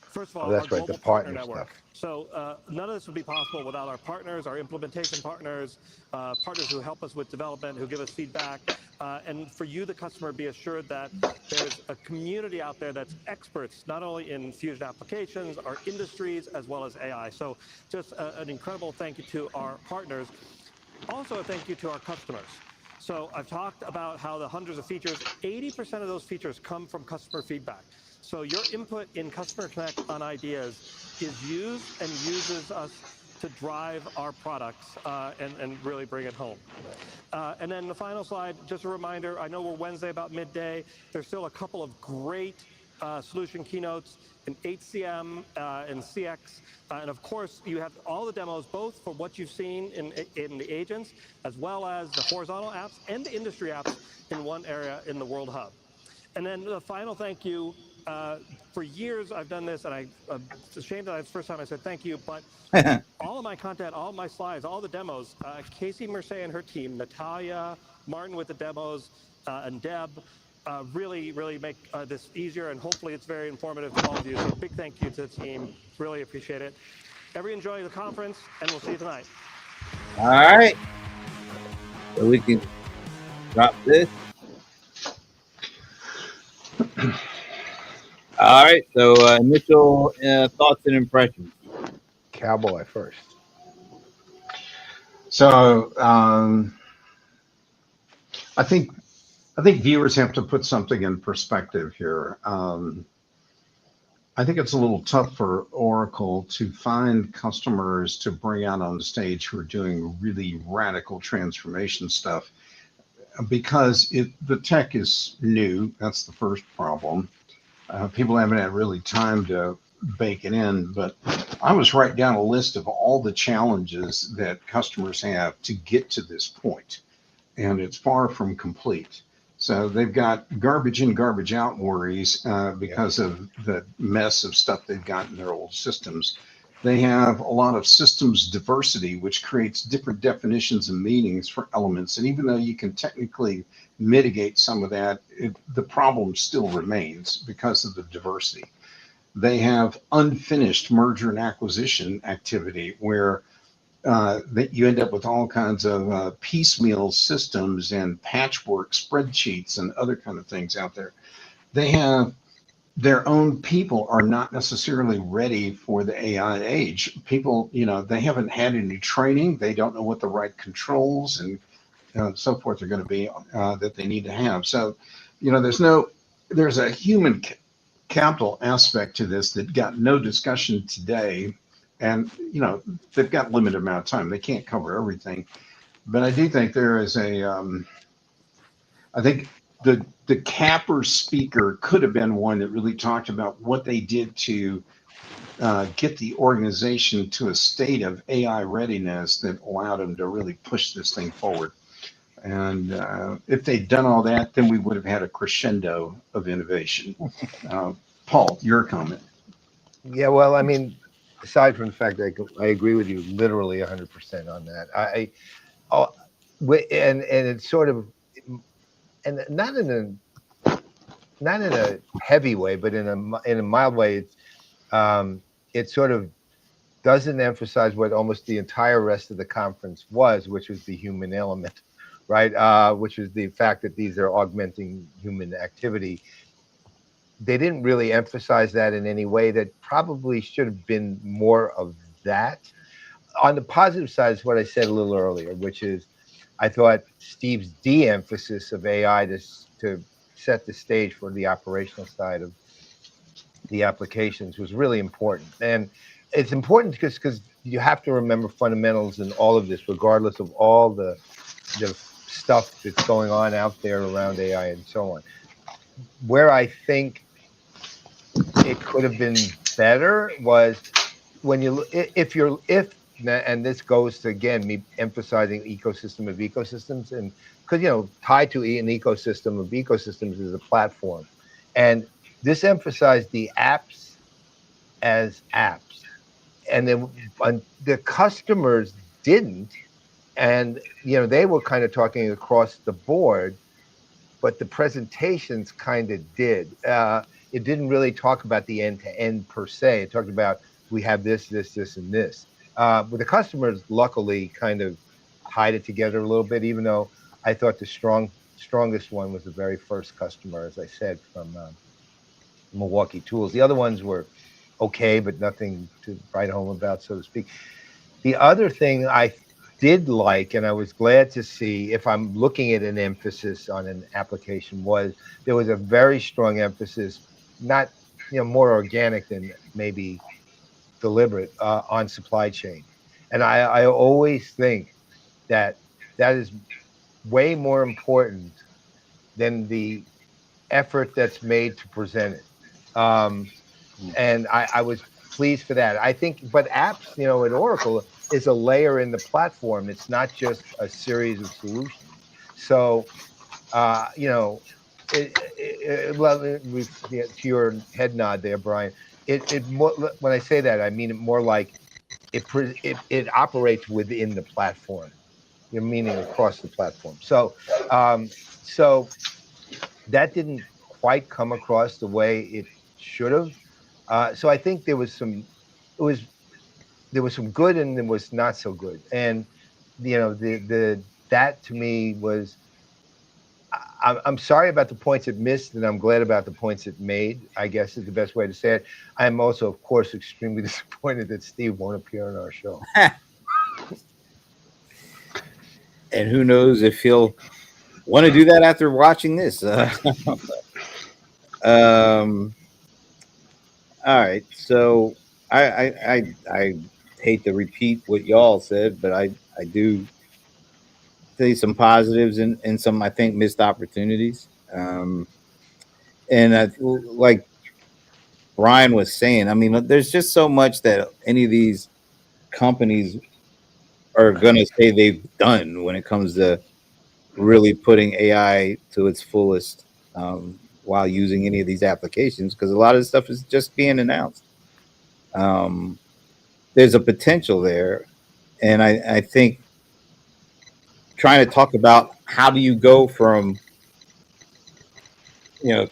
First of all, our global partner network. So none of this would be possible without our partners, our implementation partners, partners who help us with development, who give us feedback. And for you, the customer, be assured that there's a community out there that's experts, not only in Fusion applications, our industries, as well as AI. So just an incredible thank you to our partners. Also a thank you to our customers. So I've talked about how the hundreds of features, 80% of those features come from customer feedback. So your input in Customer Connect on ideas is used and uses us to drive our products and really bring it home. And then the final slide, just a reminder, I know we're Wednesday about midday. There's still a couple of great solution keynotes in HCM and CX. And of course, you have all the demos, both for what you've seen in the agents, as well as the horizontal apps and the industry apps in one area in the World Hub. And then the final thank you For years, I've done this, and it's a shame that it's the first time I said thank you, but all of my content, all of my slides, all the demos, Casey Merced and her team, Natalia, Martin with the demos, and Deb, really, really make this easier, and hopefully it's very informative to all of you. So big thank you to the team. Really appreciate it. Everyone enjoy the conference, and we'll see you tonight. All right. So we can drop this. All right. So initial thoughts and impressions. Cowboy first. So I think viewers have to put something in perspective here. I think it's a little tough for Oracle to find customers to bring out on the stage who are doing really radical transformation stuff because the tech is new. That's the first problem. People haven't had really time to bake it in, but I was writing down a list of all the challenges that customers have to get to this point, and it's far from complete. So they've got garbage in, garbage out worries because of the mess of stuff they've got in their old systems. They have a lot of systems diversity, which creates different definitions and meanings for elements. And even though you can technically mitigate some of that, the problem still remains because of the diversity. They have unfinished merger and acquisition activity where that you end up with all kinds of piecemeal systems and patchwork spreadsheets and other kind of things out there. They have their own people are not necessarily ready for the AI age. People, they haven't had any training. They don't know what the right controls and so forth are going to be that they need to have. So, there's a human capital aspect to this that got no discussion today. And, they've got limited amount of time. They can't cover everything. But I do think there is I think the capper speaker could have been one that really talked about what they did to get the organization to a state of AI readiness that allowed them to really push this thing forward. And if they'd done all that, then we would have had a crescendo of innovation. Paul, your comment. Yeah, well, I mean, aside from the fact that I agree with you literally 100% on that. And it's sort of, and not in a heavy way, but in a mild way. It sort of doesn't emphasize what almost the entire rest of the conference was, which was the human element, right? Which is the fact that these are augmenting human activity. They didn't really emphasize that in any way. That probably should have been more of that. On the positive side is what I said a little earlier, which is I thought Steve's de-emphasis of AI to set the stage for the operational side of the applications was really important. And it's important because you have to remember fundamentals in all of this, regardless of all the stuff that's going on out there around AI and so on. Where I think it could have been better was when and this goes to, again, me emphasizing ecosystem of ecosystems, and because tied to an ecosystem of ecosystems is a platform, and this emphasized the apps as apps, and then the customers didn't, and they were kind of talking across the board, but the presentations kind of did. It didn't really talk about the end-to-end per se. It talked about we have this, and this. But the customers luckily kind of tied it together a little bit, even though I thought the strongest one was the very first customer, as I said, from Milwaukee Tools. The other ones were okay, but nothing to write home about, so to speak. The other thing I did like, and I was glad to see, if I'm looking at an emphasis on an application, was there was a very strong emphasis, not more organic than maybe deliberate, on supply chain. And I always think that is way more important than the effort that's made to present it. And I was pleased for that. I think, but apps, at Oracle is a layer in the platform. It's not just a series of solutions. So, to your head nod there, Brian. When I say that, I mean it more like it operates within the platform. You're meaning across the platform. So that didn't quite come across the way it should have. So I think there was some good and there was not so good. And that to me was. I'm sorry about the points it missed, and I'm glad about the points it made, I guess is the best way to say it. I'm also, of course, extremely disappointed that Steve won't appear on our show. And who knows if he'll want to do that after watching this. All right. So I hate to repeat what y'all said, but I do see some positives and some, I think, missed opportunities. And like Brian was saying, I mean, there's just so much that any of these companies are going to say they've done when it comes to really putting AI to its fullest while using any of these applications, because a lot of this stuff is just being announced. There's a potential there. And I think trying to talk about how do you go from,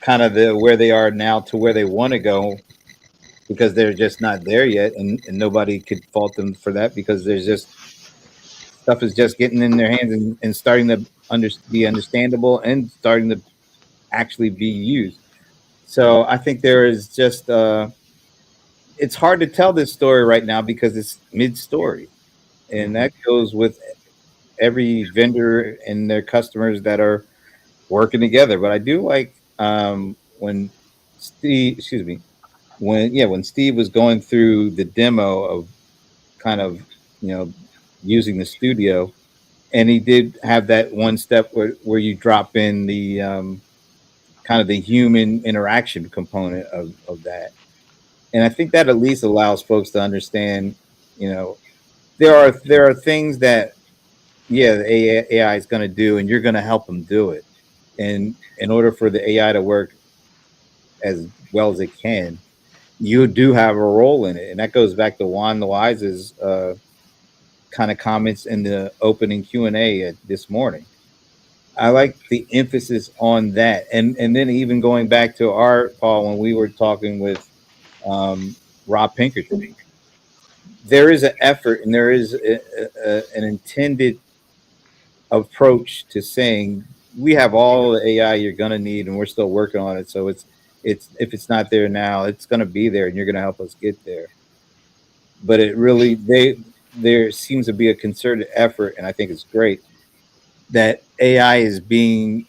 kind of where they are now to where they want to go, because they're just not there yet. And nobody could fault them for that, because there's just stuff is just getting in their hands and starting to be understandable and starting to actually be used. So I think there is just, it's hard to tell this story right now because it's mid-story. And that goes with every vendor and their customers that are working together. But I do like when Steve was going through the demo of kind of, using the studio, and he did have that one step where you drop in the kind of the human interaction component of that. And I think that at least allows folks to understand, there are things that, the AI is going to do, and you're going to help them do it. And in order for the AI to work as well as it can, you do have a role in it. And that goes back to Juan the Wise's kind of comments in the opening Q&A this morning. I like the emphasis on that. And then even going back to our call when we were talking with Rob Pinkerton, there is an effort and there is an intended approach to saying we have all the AI you're going to need and we're still working on it. So it's if it's not there now, it's going to be there and you're going to help us get there. But it really, there seems to be a concerted effort, and I think it's great that AI is being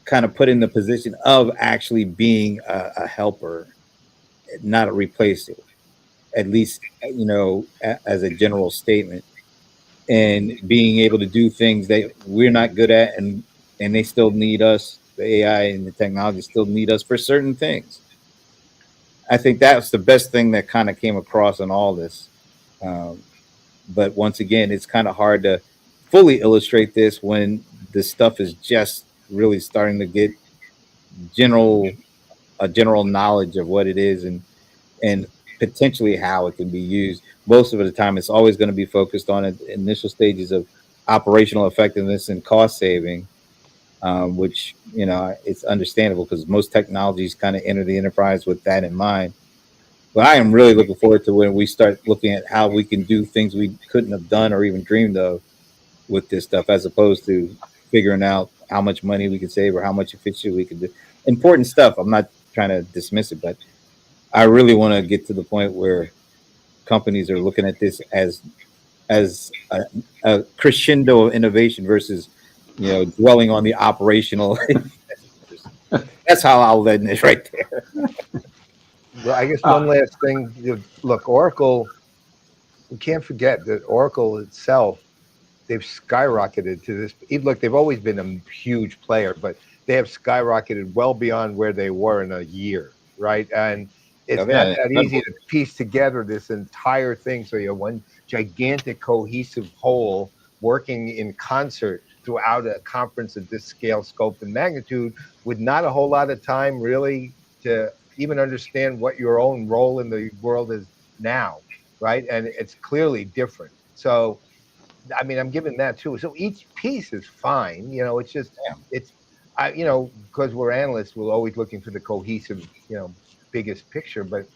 kind of put in the position of actually being a helper, not a replacer, at least, as a general statement, and being able to do things that we're not good at, and they still need us. The AI and the technology still need us for certain things. I think that's the best thing that kind of came across in all this. But once again, it's kind of hard to fully illustrate this when the stuff is just really starting to get a general knowledge of what it is and potentially how it can be used. Most of the time, it's always going to be focused on initial stages of operational effectiveness and cost saving, which, it's understandable because most technologies kind of enter the enterprise with that in mind. But I am really looking forward to when we start looking at how we can do things we couldn't have done or even dreamed of with this stuff, as opposed to figuring out how much money we could save or how much efficiency we could do. Important stuff. I'm not trying to dismiss it, but I really want to get to the point where companies are looking at this as a crescendo of innovation versus, dwelling on the operational. That's how I'll end this right there. Well, I guess one last thing. Look, Oracle, we can't forget that Oracle itself, they've skyrocketed to this. Look, they've always been a huge player, but they have skyrocketed well beyond where they were in a year, right? And it's not that easy to piece together this entire thing. So you have one gigantic cohesive whole working in concert throughout a conference of this scale, scope, and magnitude with not a whole lot of time really to even understand what your own role in the world is now, right? And it's clearly different. So, I mean, I'm giving that too. So each piece is fine. It's just, because we're analysts, we're always looking for the cohesive, biggest picture. But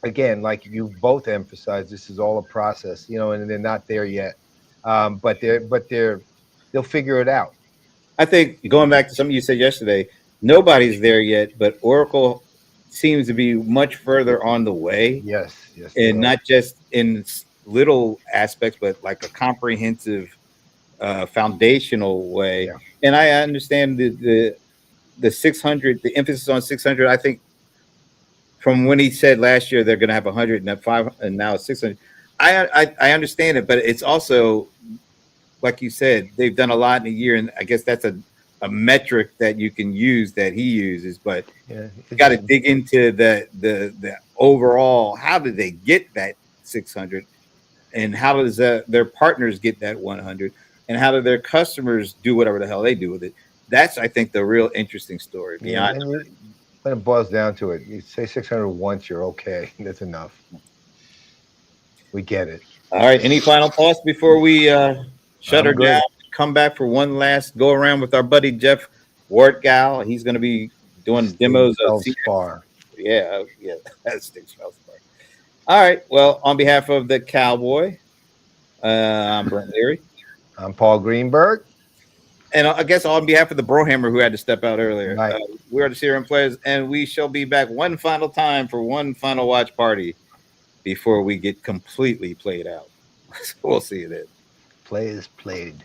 again, like you both emphasized, this is all a process, and they're not there yet. But they'll figure it out. I think going back to something you said yesterday, nobody's there yet, but Oracle seems to be much further on the way. Yes, and not just in little aspects, but like a comprehensive, foundational way. Yeah. And I understand the 600, the emphasis on 600. I think from when he said last year they're going to have 100 and 5, and now it's 600. I understand it, but it's also, like you said, they've done a lot in a year, and I guess that's a metric that you can use that he uses. But you got to dig into the overall. How did they get that 600, and how does their partners get that 100, and how do their customers do whatever the hell they do with it? That's, I think, the real interesting story. Beyond when it boils down to it, you say 600 once, you're okay. That's enough. We get it. All right. Any final thoughts before we shut her down? Come back for one last go around with our buddy Jeff Wartgal. He's going to be doing demos of Spar. Yeah, that sticks Spar. All right. Well, on behalf of the Cowboy, I'm Brent Leary. I'm Paul Greenberg. And I guess on behalf of the Brohammer, who had to step out earlier, right. We are the CRM Playaz, and we shall be back one final time for one final watch party before we get completely played out. So we'll see you then. Play is played.